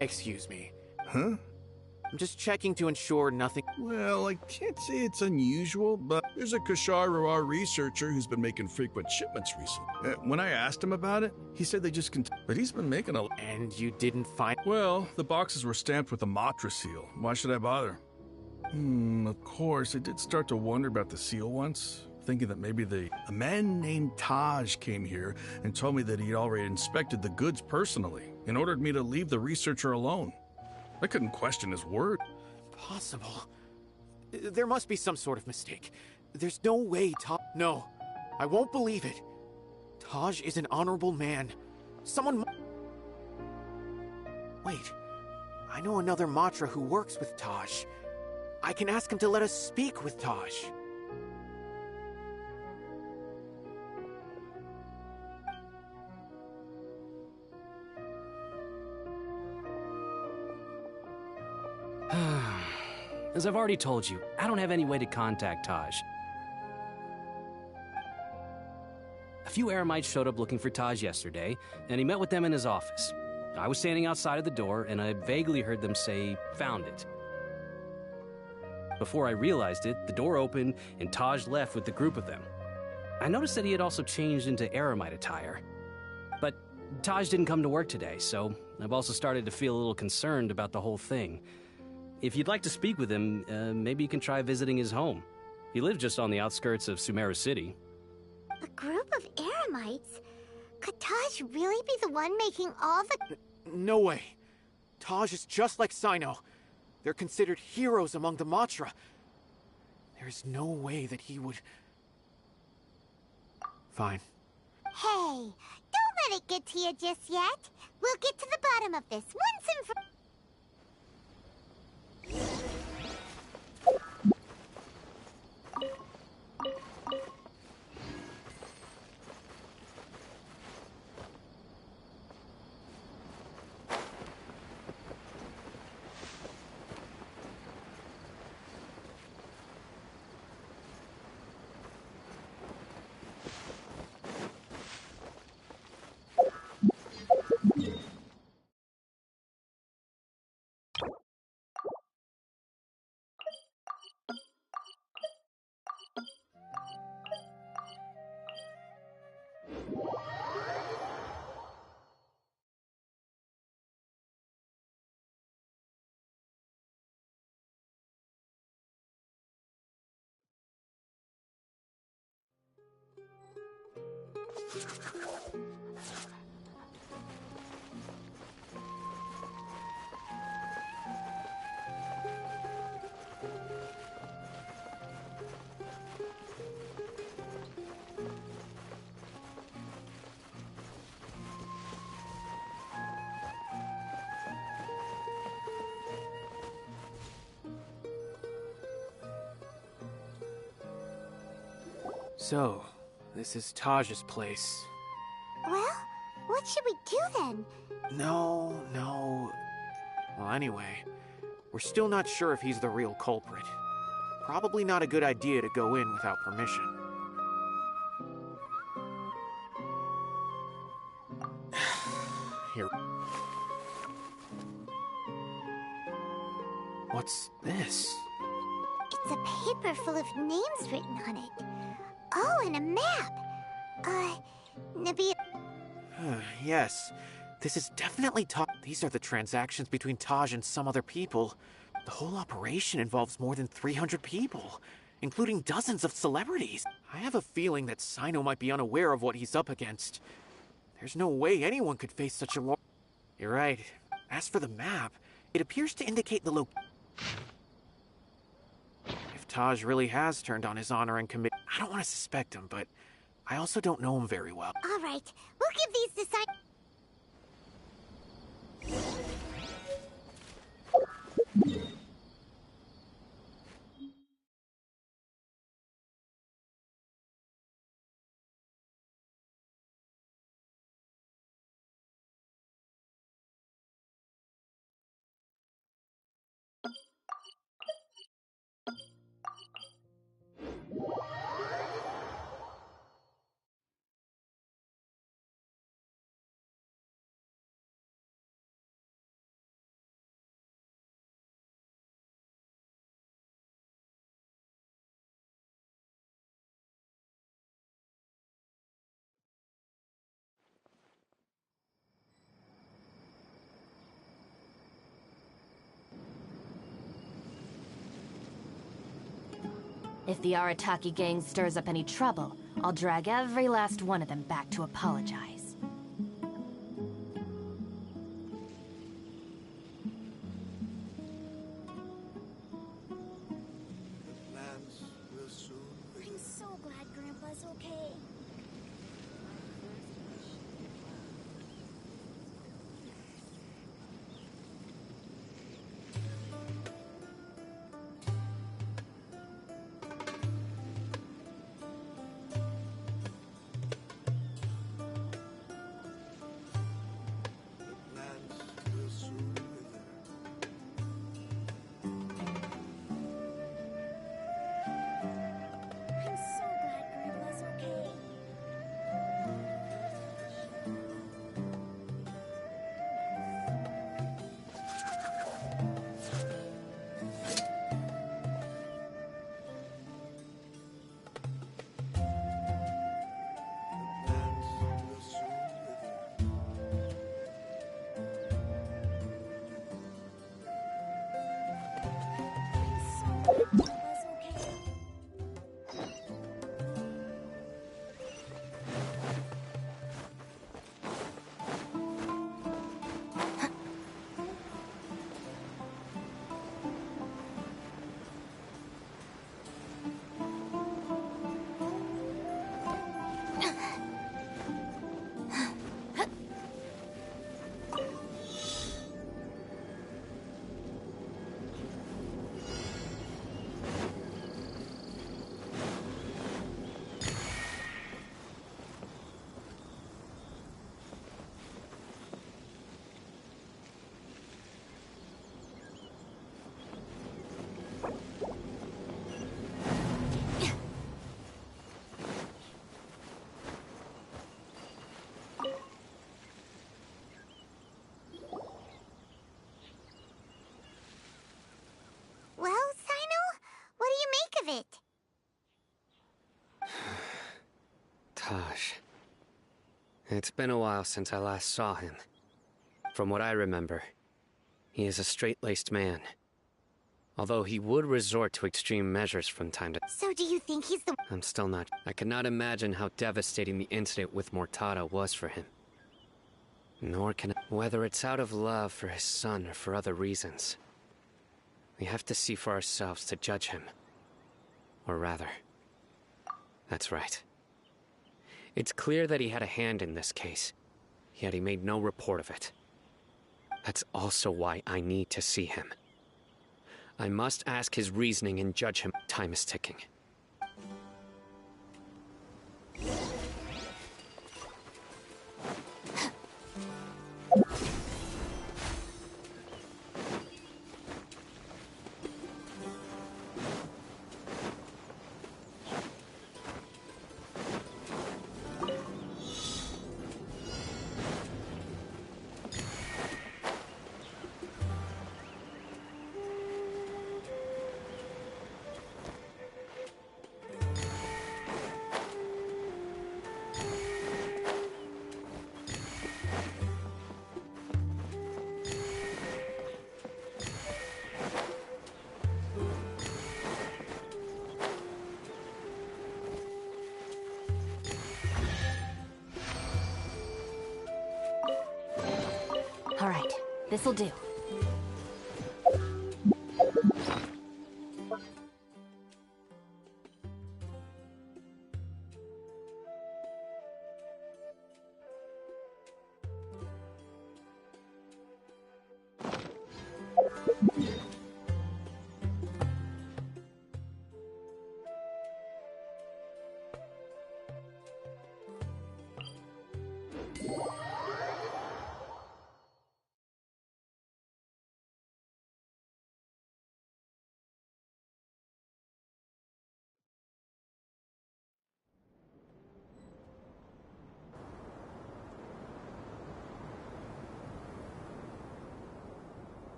Excuse me. Huh? I'm just checking to ensure nothing... Well, I can't say it's unusual, but there's a Kashar researcher who's been making frequent shipments recently. When I asked him about it, he said they just but he's been making a... And you didn't find... Well, the boxes were stamped with a Matra seal. Why should I bother? Of course, I did start to wonder about the seal once, thinking that maybe a man named Taj came here and told me that he'd already inspected the goods personally and ordered me to leave the researcher alone. I couldn't question his word. Impossible. There must be some sort of mistake. There's no way Taj... No, I won't believe it. Taj is an honorable man. Someone... Wait, I know another Matra who works with Taj. I can ask him to let us speak with Taj. As I've already told you, I don't have any way to contact Taj. A few Eremites showed up looking for Taj yesterday, and he met with them in his office. I was standing outside of the door, and I vaguely heard them say, "Found it." Before I realized it, the door opened, and Taj left with the group of them. I noticed that he had also changed into Eremite attire. But Taj didn't come to work today, so I've also started to feel a little concerned about the whole thing. If you'd like to speak with him, maybe you can try visiting his home. He lives just on the outskirts of Sumeru City. A group of Eremites? Could Taj really be the one making all the... No way. Taj is just like Cyno. They're considered heroes among the Matra. There's no way that he would... Fine. Hey, don't let it get to you just yet. We'll get to the bottom of this once and for... So, this is Taj's place. Well, what should we do then? No. Well, anyway, we're still not sure if he's the real culprit. Probably not a good idea to go in without permission. Here. What's this? It's a paper full of names written on it. Oh, and a map. Nabil... Yes. This is definitely Taj. These are the transactions between Taj and some other people. The whole operation involves more than 300 people, including dozens of celebrities. I have a feeling that Cyno might be unaware of what he's up against. There's no way anyone could face such a You're right. As for the map, it appears to indicate the If Taj really has turned on his honor and commit... I don't want to suspect him, but I also don't know him very well. All right, we'll give these to If the Arataki gang stirs up any trouble, I'll drag every last one of them back to apologize. I'm so glad Grandpa's okay. I'm so glad Grandpa's okay. Grandpa's okay. Well, Sino, what do you make of it? Taj. It's been a while since I last saw him. From what I remember, he is a straight-laced man. Although he would resort to extreme measures from time to time. So do you think he's the... I'm still not. I cannot imagine how devastating the incident with Mortada was for him. Nor can I... Whether it's out of love for his son or for other reasons. We have to see for ourselves to judge him. Or rather... That's right. It's clear that he had a hand in this case, yet he made no report of it. That's also why I need to see him. I must ask his reasoning and judge him. Time is ticking. All right, this'll do.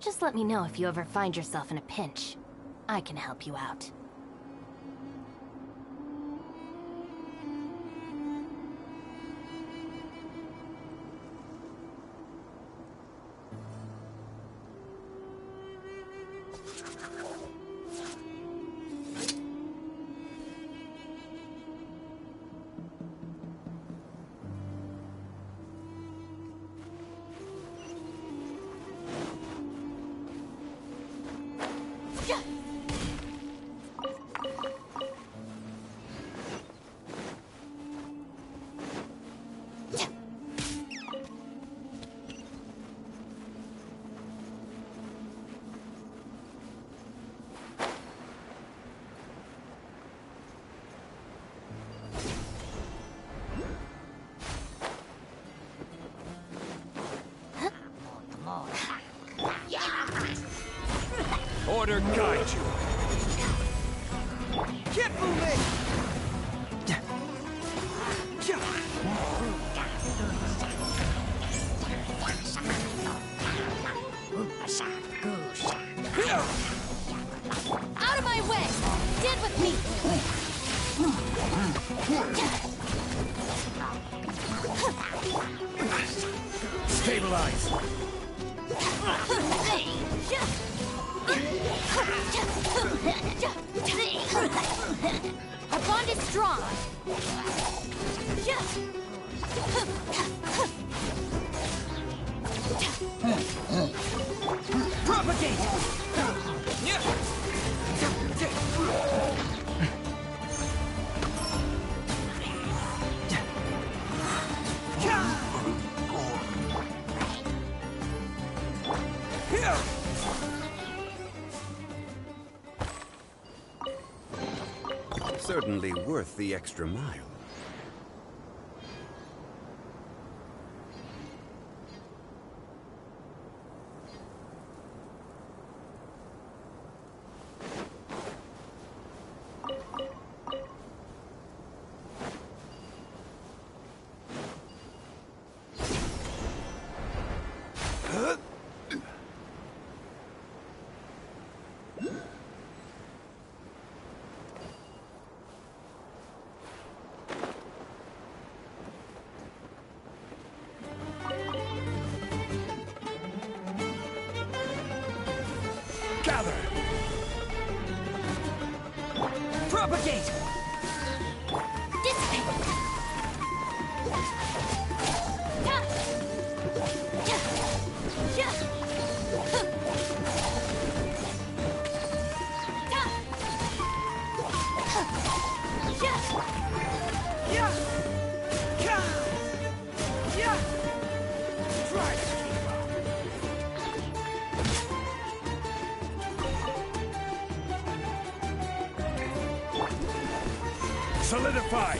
Just let me know if you ever find yourself in a pinch. I can help you out. order guide you. Keep moving! Out of my way! Stand with me! Stabilize! Our bond is strong! Propagate! Certainly worth the extra mile. Gather! Propagate! Dissipate! Solidify!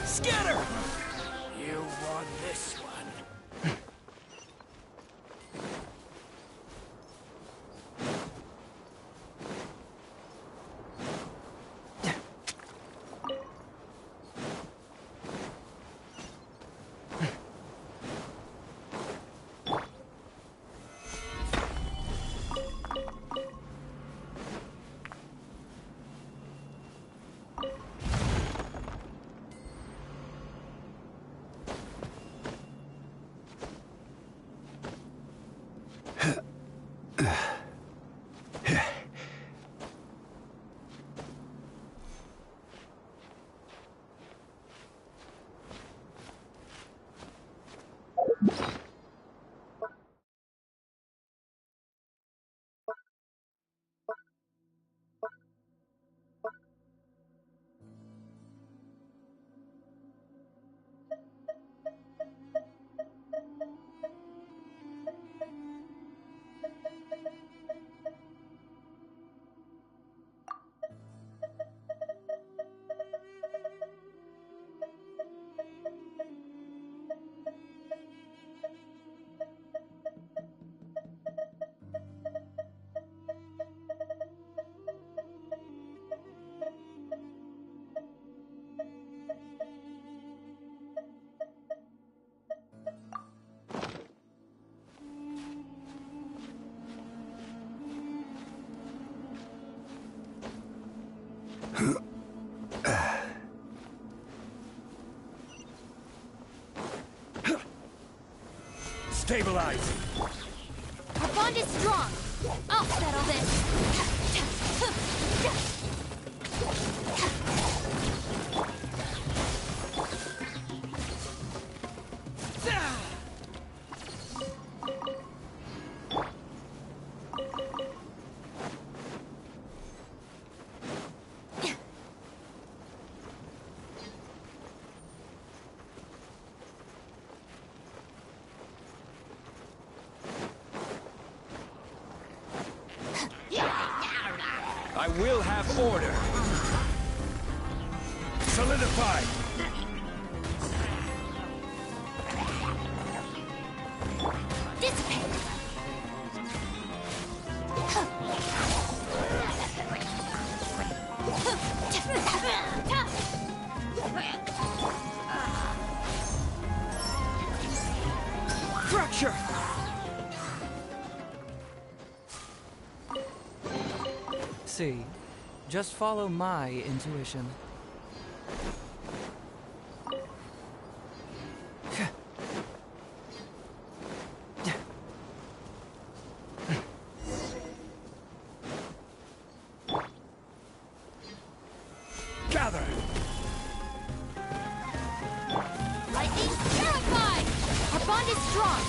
Scatter! You won this one. Stabilize! Our bond is strong! I'll settle this! will have order. Solidify! Dissipate! Fracture! See, just follow my intuition. Gather! Lightning terrified! Our bond is strong!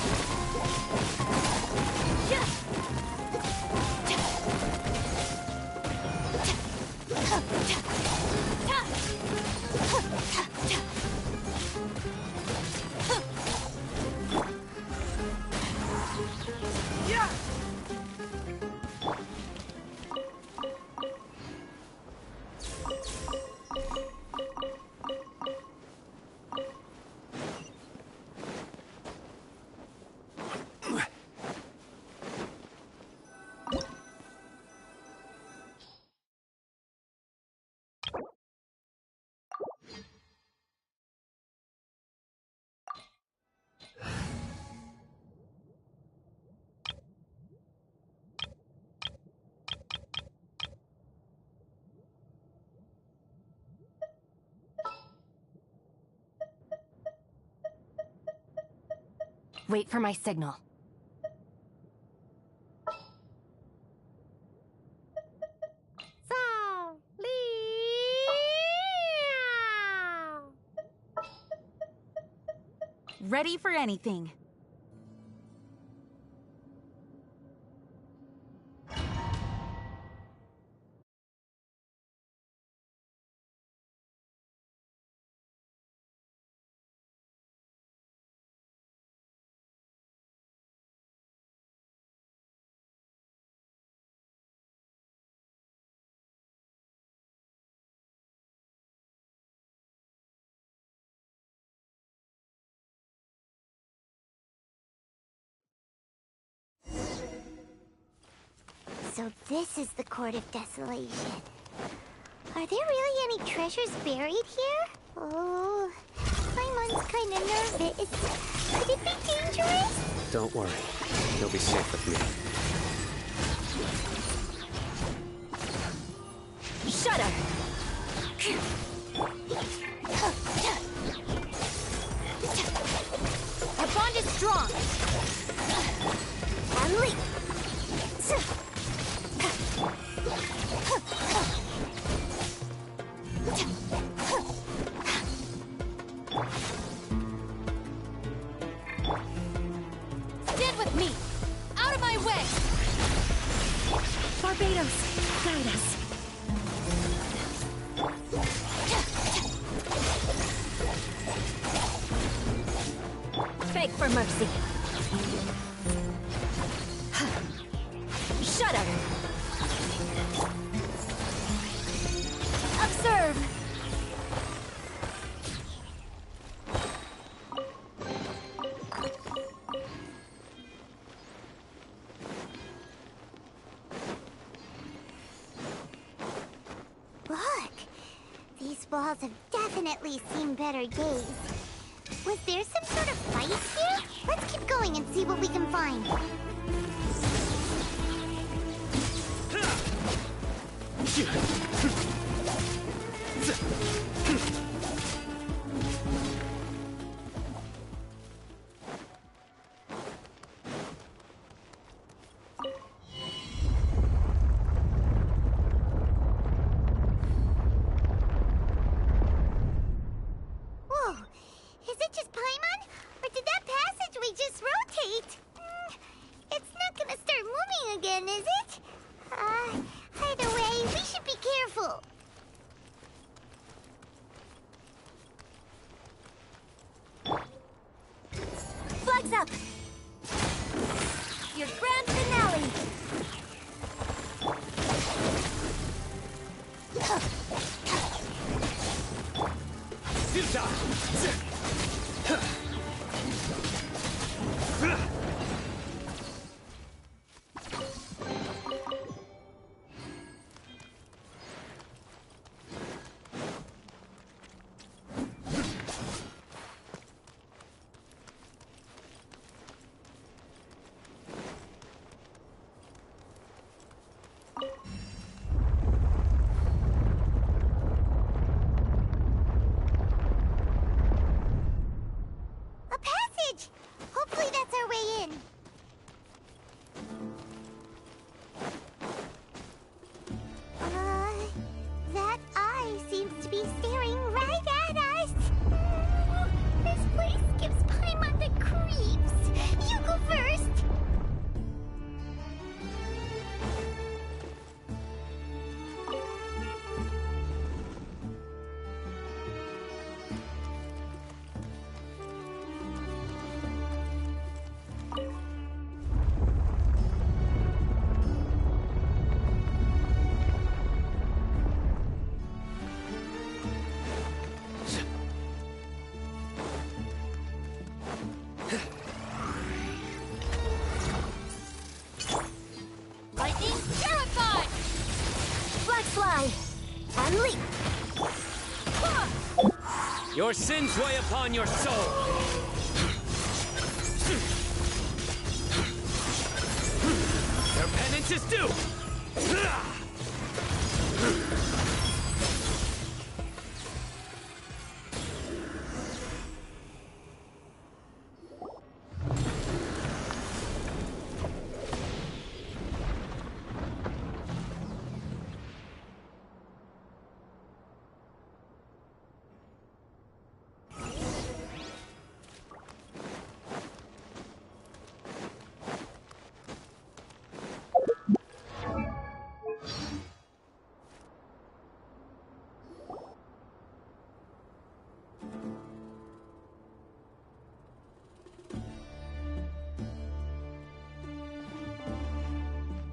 Wait for my signal. Ready for anything. So this is the Court of Desolation. Are there really any treasures buried here? Oh, Paimon's kinda nervous. Could it be dangerous? Don't worry. You'll be safe with me. Shudder! Our bond is strong! And leap! Stand with me! Out of my way! Barbados, guide us. Fake for mercy. Shudder! Observe! Look! These walls have definitely seen better days. Was there some sort of fight here? Let's keep going and see what we can find. Whoa! Is it just Paimon? Or did that passageway just rotate? It's not gonna start moving again, is it? Either way, we should be careful. Your sins weigh upon your soul. Your penance is due.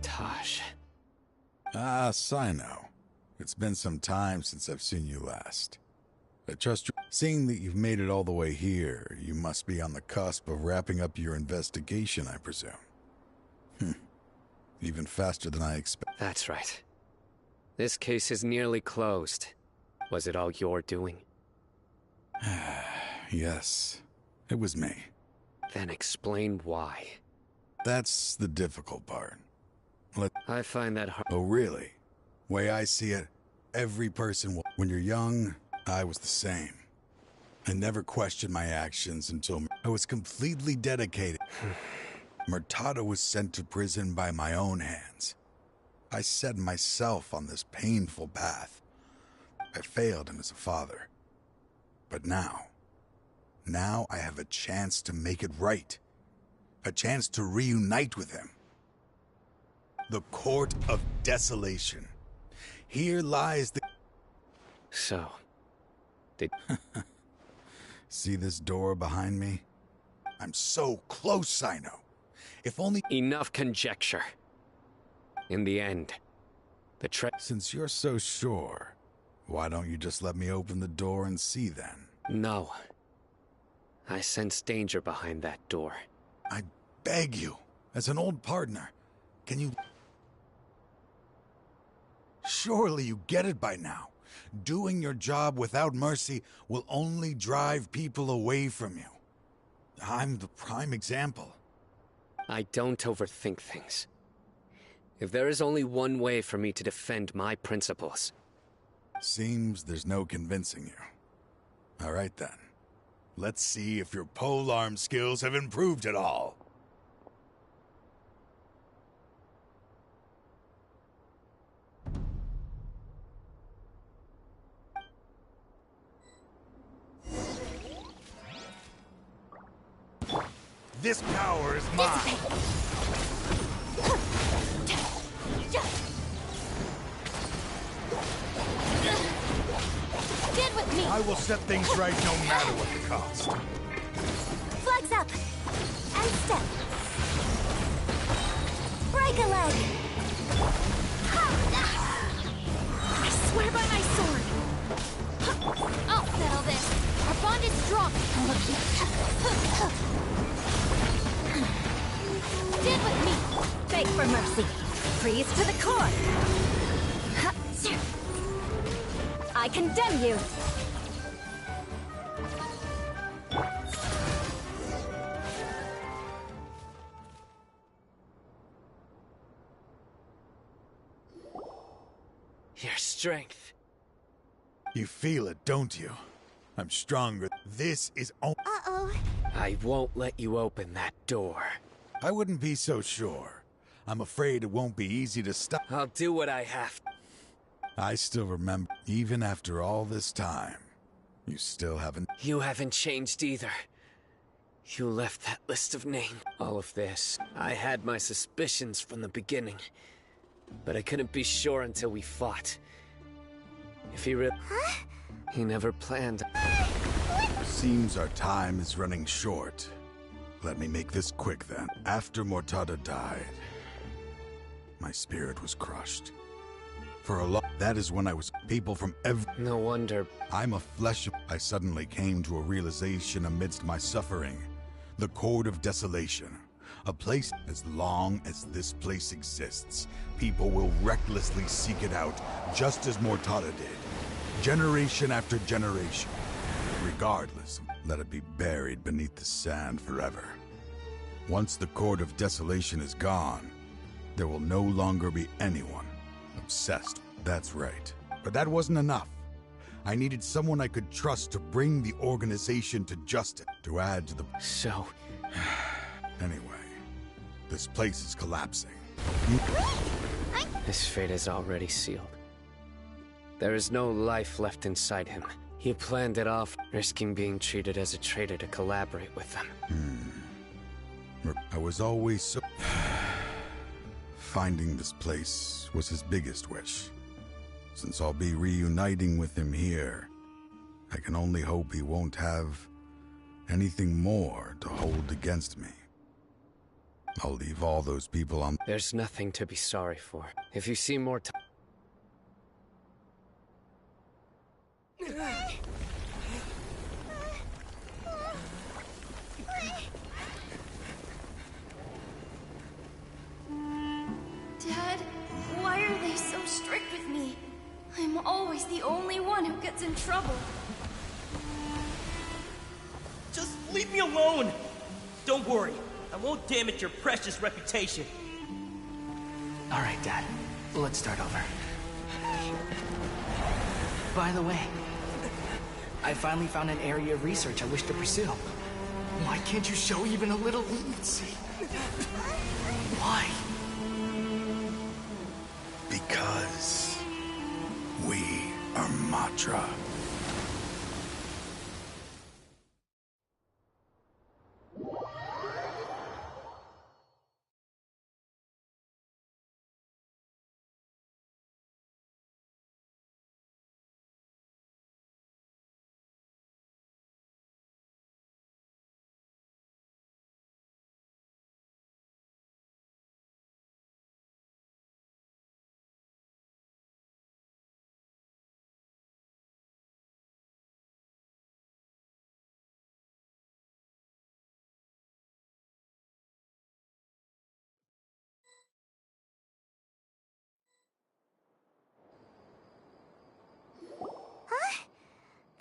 Taj. Ah, Cyno. It's been some time since I've seen you last. I trust you. Seeing that you've made it all the way here, you must be on the cusp of wrapping up your investigation, I presume. Even faster than I expected. That's right. This case is nearly closed. Was it all your doing? Yes, it was me. Then explain why. That's the difficult part. I find that hard. Oh, really? Way I see it, every person will. When you're young, I was the same. I never questioned my actions until I was completely dedicated. Murtada was sent to prison by my own hands. I set myself on this painful path. I failed him as a father. But now I have a chance to make it right. A chance to reunite with him. The Court of Desolation. Here lies the... So, did... See this door behind me? I'm so close, Cyno. If only... Enough conjecture. In the end, the Since you're so sure, why don't you just let me open the door and see then? No. I sense danger behind that door. I beg you, as an old partner, can you... Surely you get it by now. Doing your job without mercy will only drive people away from you. I'm the prime example. I don't overthink things. If there is only one way for me to defend my principles... Seems there's no convincing you. All right then. Let's see if your polearm skills have improved at all. This power is mine! Get with me! I will set things right no matter what the cost. Flex up! And step! Break a leg! I swear by my sword! I'll settle this! Our bond is strong! Stand with me! Beg for mercy! Freeze to the core! I condemn you! Your strength. You feel it, don't you? I'm stronger. This is Uh-oh. I won't let you open that door. I wouldn't be so sure. I'm afraid it won't be easy to stop. I'll do what I have. I still remember, even after all this time, you still haven't... You haven't changed either. You left that list of names. All of this. I had my suspicions from the beginning. But I couldn't be sure until we fought. If he really... Huh? He never planned... Seems our time is running short. Let me make this quick then. After Murtada died, my spirit was crushed. For a long... That is when I was... People from every... No wonder. I'm a flesh... I suddenly came to a realization amidst my suffering. The Court of Desolation. A place... As long as this place exists, people will recklessly seek it out, just as Murtada did. Generation after generation. regardless, let it be buried beneath the sand forever. Once the Court of Desolation is gone, there will no longer be anyone obsessed. That's right. But that wasn't enough. I needed someone I could trust to bring the organization to justice, to add to the... So... Anyway, this place is collapsing. His fate is already sealed. There is no life left inside him. He planned it off, risking being treated as a traitor to collaborate with them. I was always so... Finding this place was his biggest wish. Since I'll be reuniting with him here, I can only hope he won't have anything more to hold against me. I'll leave all those people on... There's nothing to be sorry for. If you see more time... Dad, why are they so strict with me? I'm always the only one who gets in trouble. Just leave me alone! Don't worry, I won't damage your precious reputation. All right, Dad. Let's start over. By the way, I finally found an area of research I wish to pursue. Why can't you show even a little leniency? Why? Because we are Matra.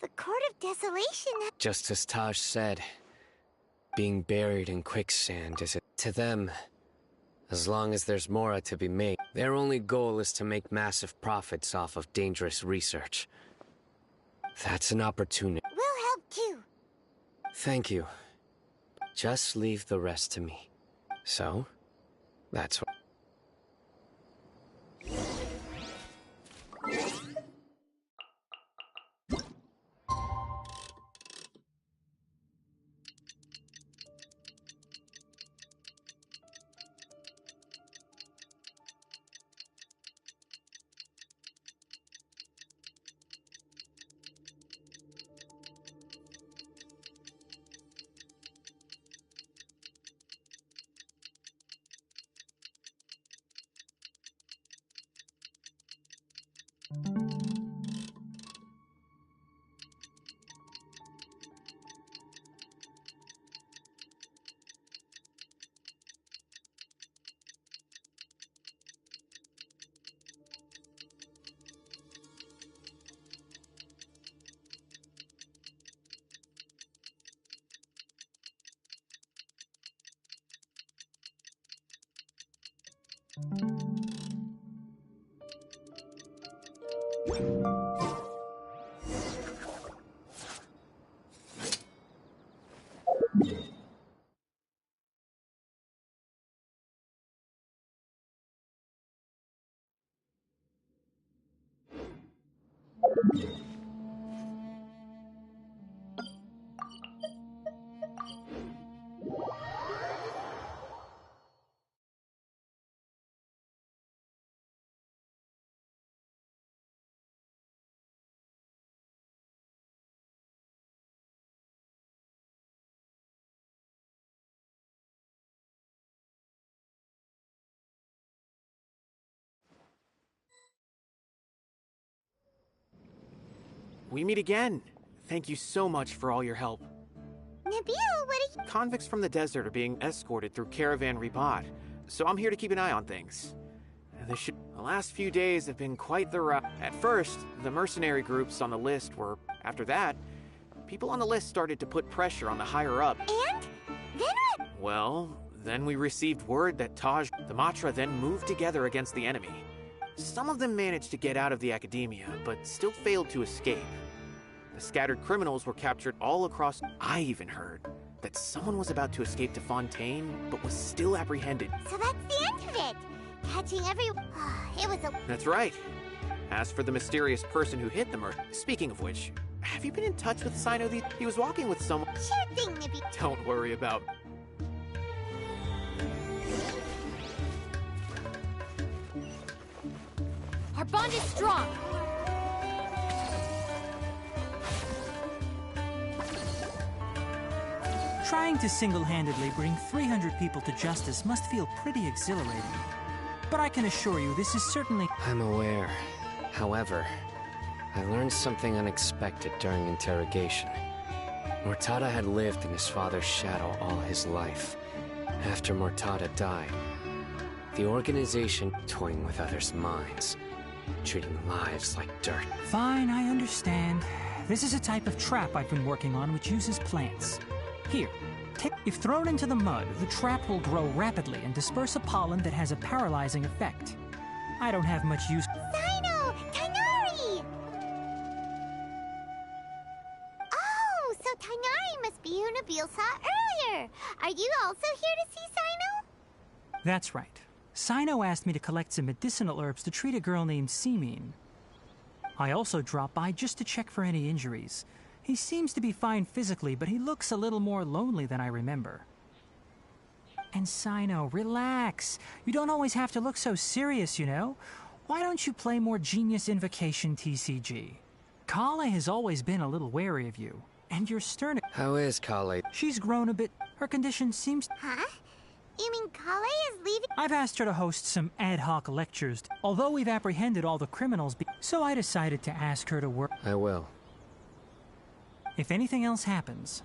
The Court of Desolation... Just as Taj said, being buried in quicksand is to them, as long as there's more to be made. Their only goal is to make massive profits off of dangerous research. That's an opportunity. We'll help too. Thank you. Just leave the rest to me. So, that's what... We meet again. Thank you so much for all your help. Nabil, what are you... Convicts from the desert are being escorted through Caravan Ribat, so I'm here to keep an eye on things. The last few days have been quite the rout. At first, the mercenary groups on the list were, after that, people on the list started to put pressure on the higher-up. And? Then what? Well, then we received word that Taj, the Matra then moved together against the enemy. Some of them managed to get out of the academia, but still failed to escape. The scattered criminals were captured all across. I even heard that someone was about to escape to Fontaine, but was still apprehended. So that's the end of it. Catching it was a... That's right. As for the mysterious person who hit them, speaking of which, have you been in touch with Sino? He was walking with someone. Sure thing, Nippy. Don't worry about. Our bond is strong. Trying to single-handedly bring 300 people to justice must feel pretty exhilarating. But I can assure you, this is certainly... I'm aware. However, I learned something unexpected during interrogation. Mortada had lived in his father's shadow all his life. After Mortada died, the organization toying with others' minds, treating lives like dirt. Fine, I understand. This is a type of trap I've been working on which uses plants. Here, if thrown into the mud, the trap will grow rapidly and disperse a pollen that has a paralyzing effect. I don't have much use... Sino! Tighnari! Oh, so Tighnari must be who Nabil saw earlier. Are you also here to see Sino? That's right. Sino asked me to collect some medicinal herbs to treat a girl named Simin. I also dropped by just to check for any injuries. He seems to be fine physically, but he looks a little more lonely than I remember. And Sino, relax. You don't always have to look so serious, you know? Why don't you play more Genius Invocation TCG? Kale has always been a little wary of you, and you're stern. How is Kale? She's grown a bit. Her condition seems... Huh? You mean Kale is leaving? I've asked her to host some ad hoc lectures, although we've apprehended all the criminals, so I decided to ask her to work. I will. If anything else happens,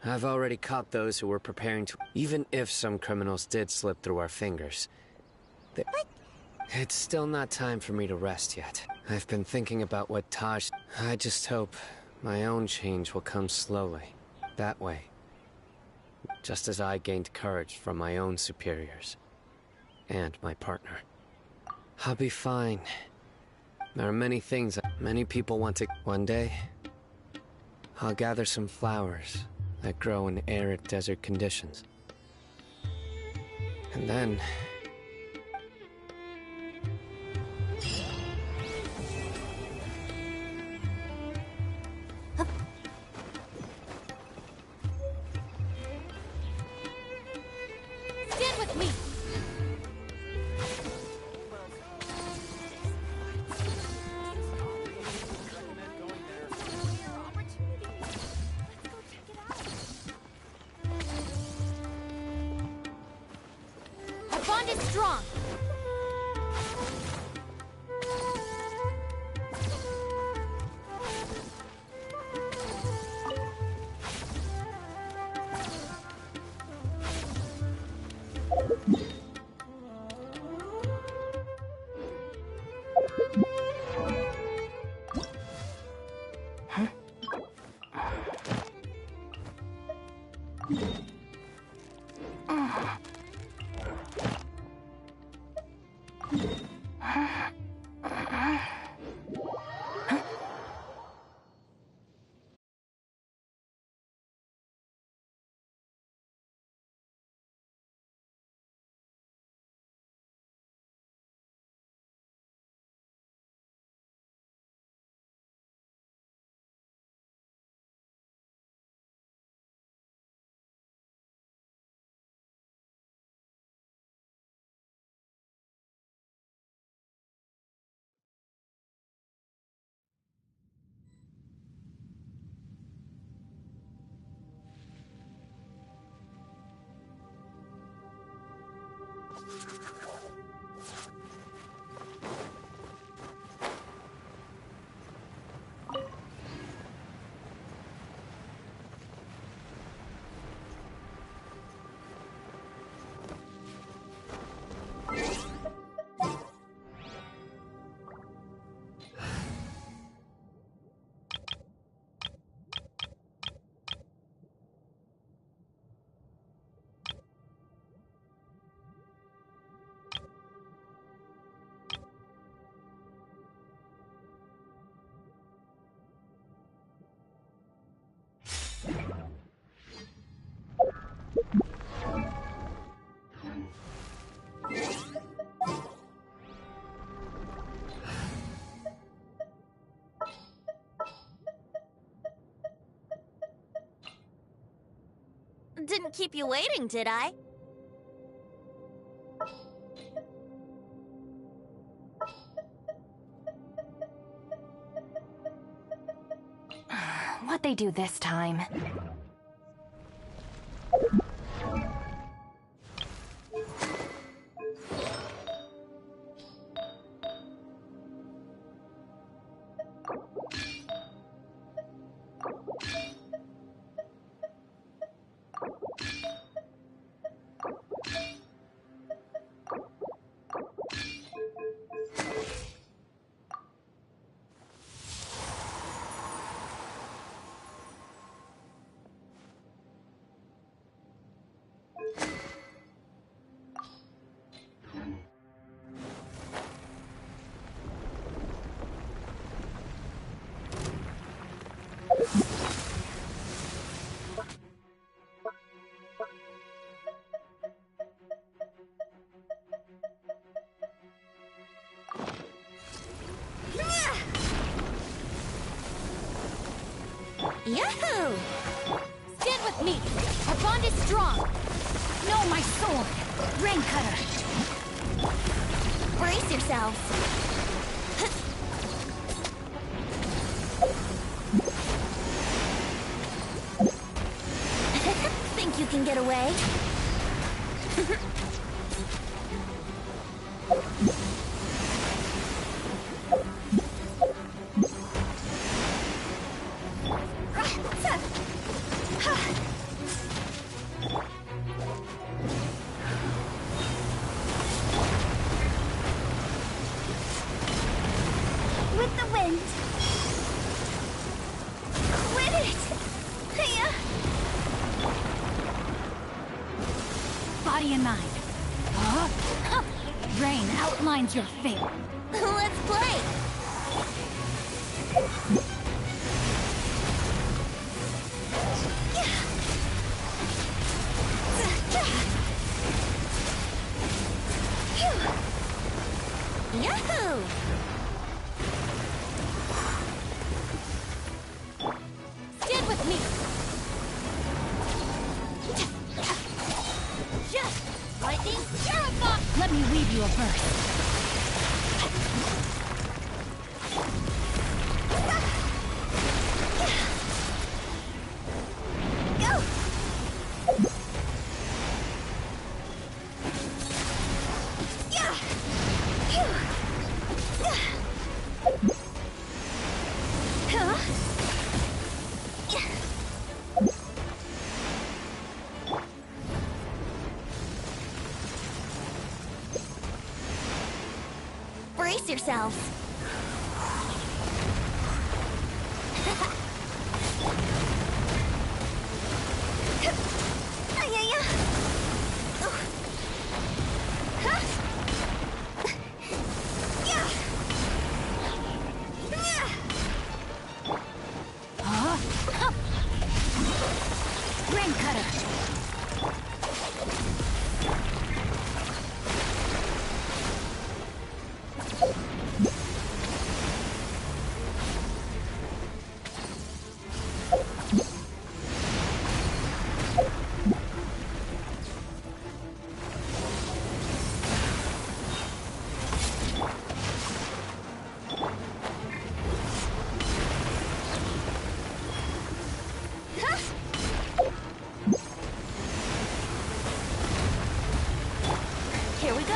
I've already caught those who were preparing to... Even if some criminals did slip through our fingers... It's still not time for me to rest yet. I've been thinking about what Taj... I just hope my own change will come slowly. That way. Just as I gained courage from my own superiors. And my partner. I'll be fine. There are many things many people want to... One day, I'll gather some flowers that grow in arid desert conditions. And then... Stand with me. Our bond is strong. Didn't keep you waiting, did I? What'd they do this time? Yahoo! Stand with me! Our bond is strong! No, my sword! Rain Cutter! Brace yourselves! Think you can get away? With the wind. Quit it! Hiya! Body and mind. Rain outlines your fate. Let's play! Yahoo! Stand with me! Lightning Terrify! Let me weave you a burst. Brace yourselves. Rain Cutter! Here we go.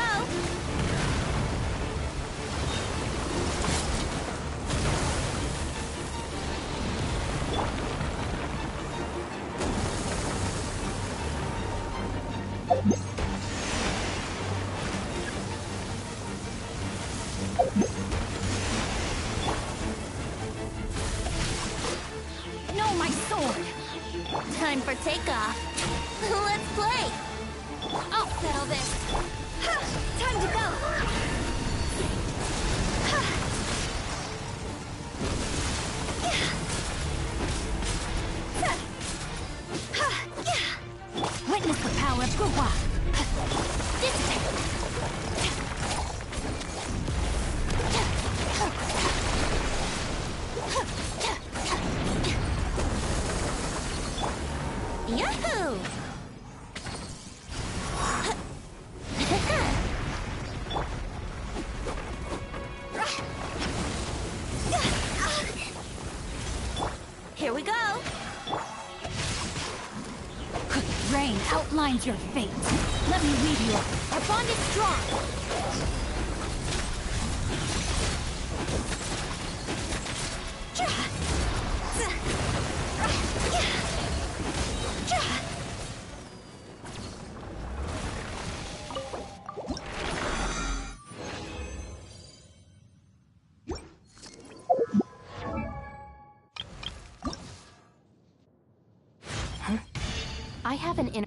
No, my sword! Time for takeoff. Let's play. I'll settle this. Time to go. Witness the power of Guhua. Yahoo! outlines your fate. Let me lead you. Our bond is strong. I have an inner...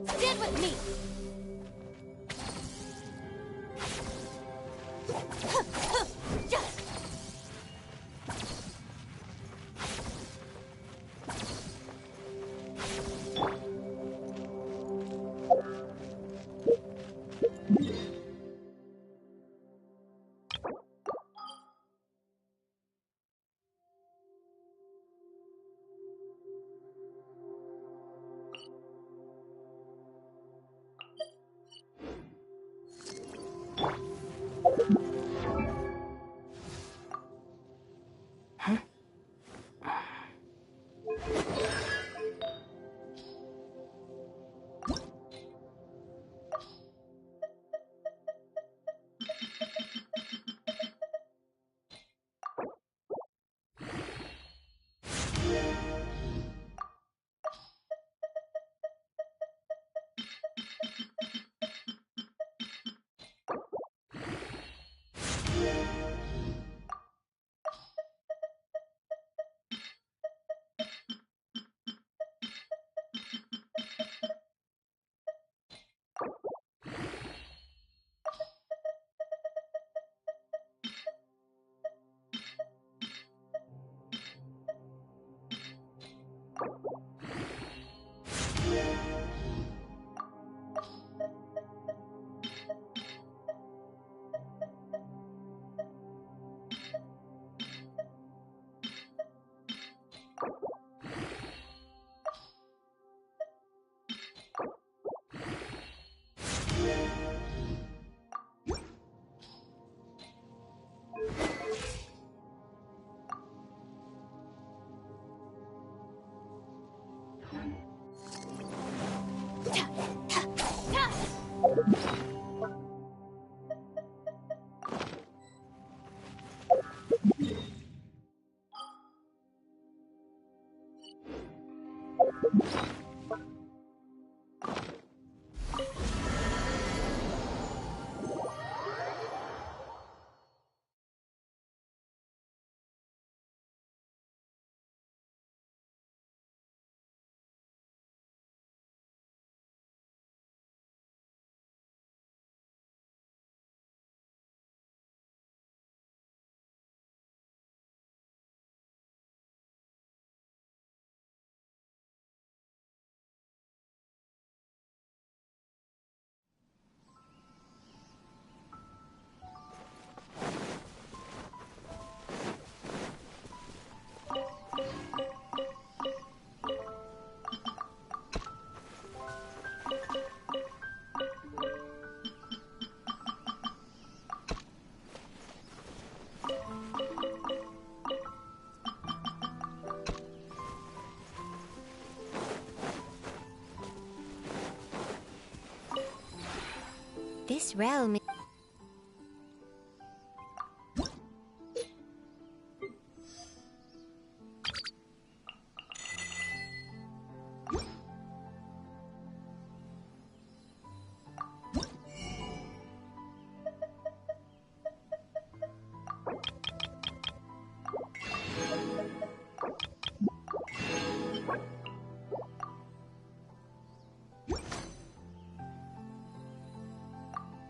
Stand with me. This realm...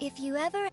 If you ever...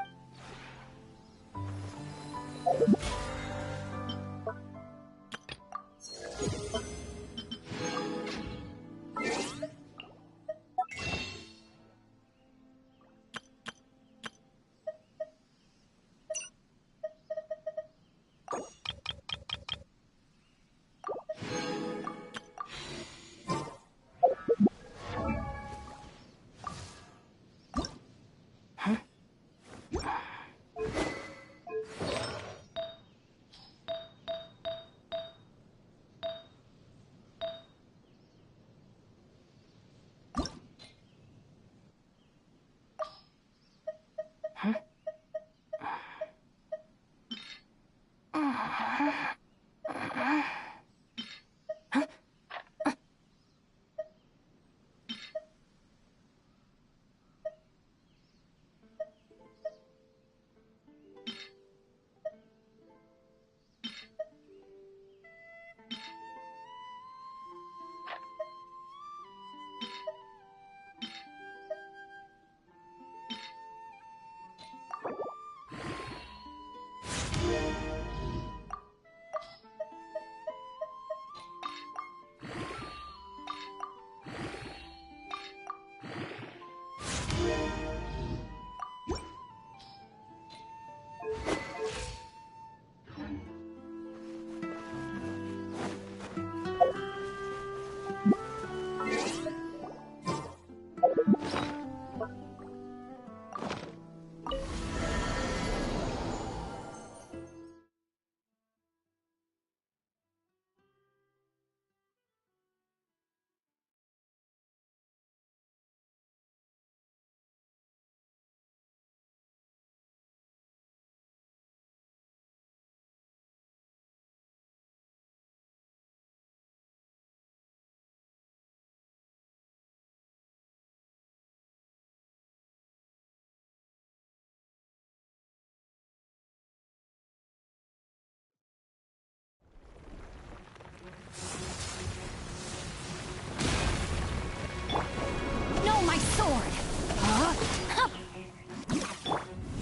No, my sword! Huh?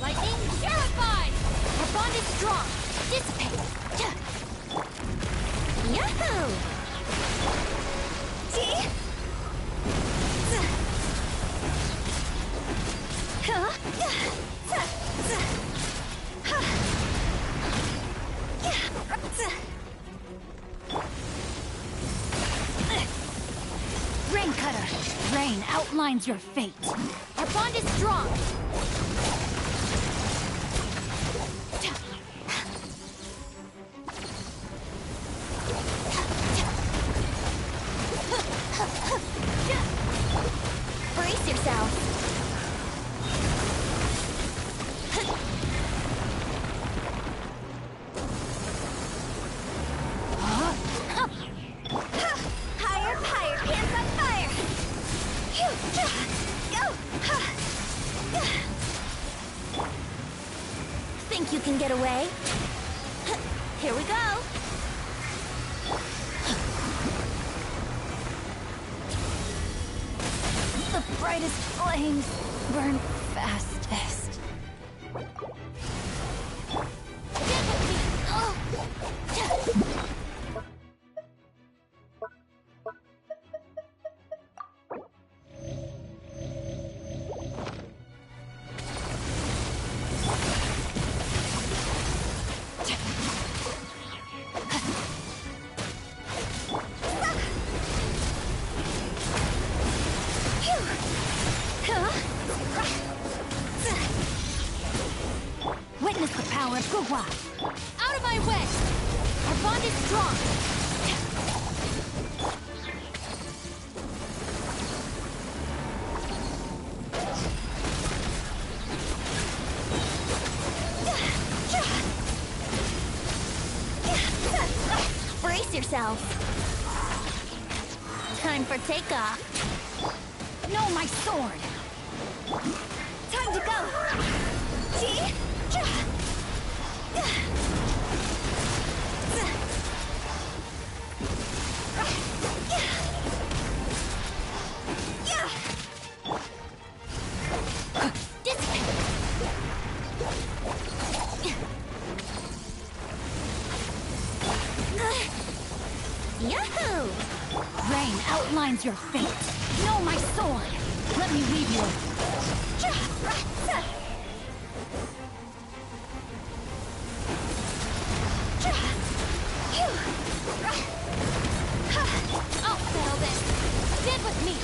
Lightning terrified! Our bond is strong! Dissipate! Yahoo! Rain Cutter! Rain outlines your fate. Our bond is strong! Brace yourself! Higher, higher, pants on fire! Go! Think you can get away? Here we go! The brightest flames burn fastest. Stand with me! Witness the power of Guhua! Out of my way! Our bond is strong! yourself. Time for takeoff. No, my sword! Time to go! Yahoo! Rain outlines your fate. No, my sword! Let me lead you. I'll settle this. Stand with me.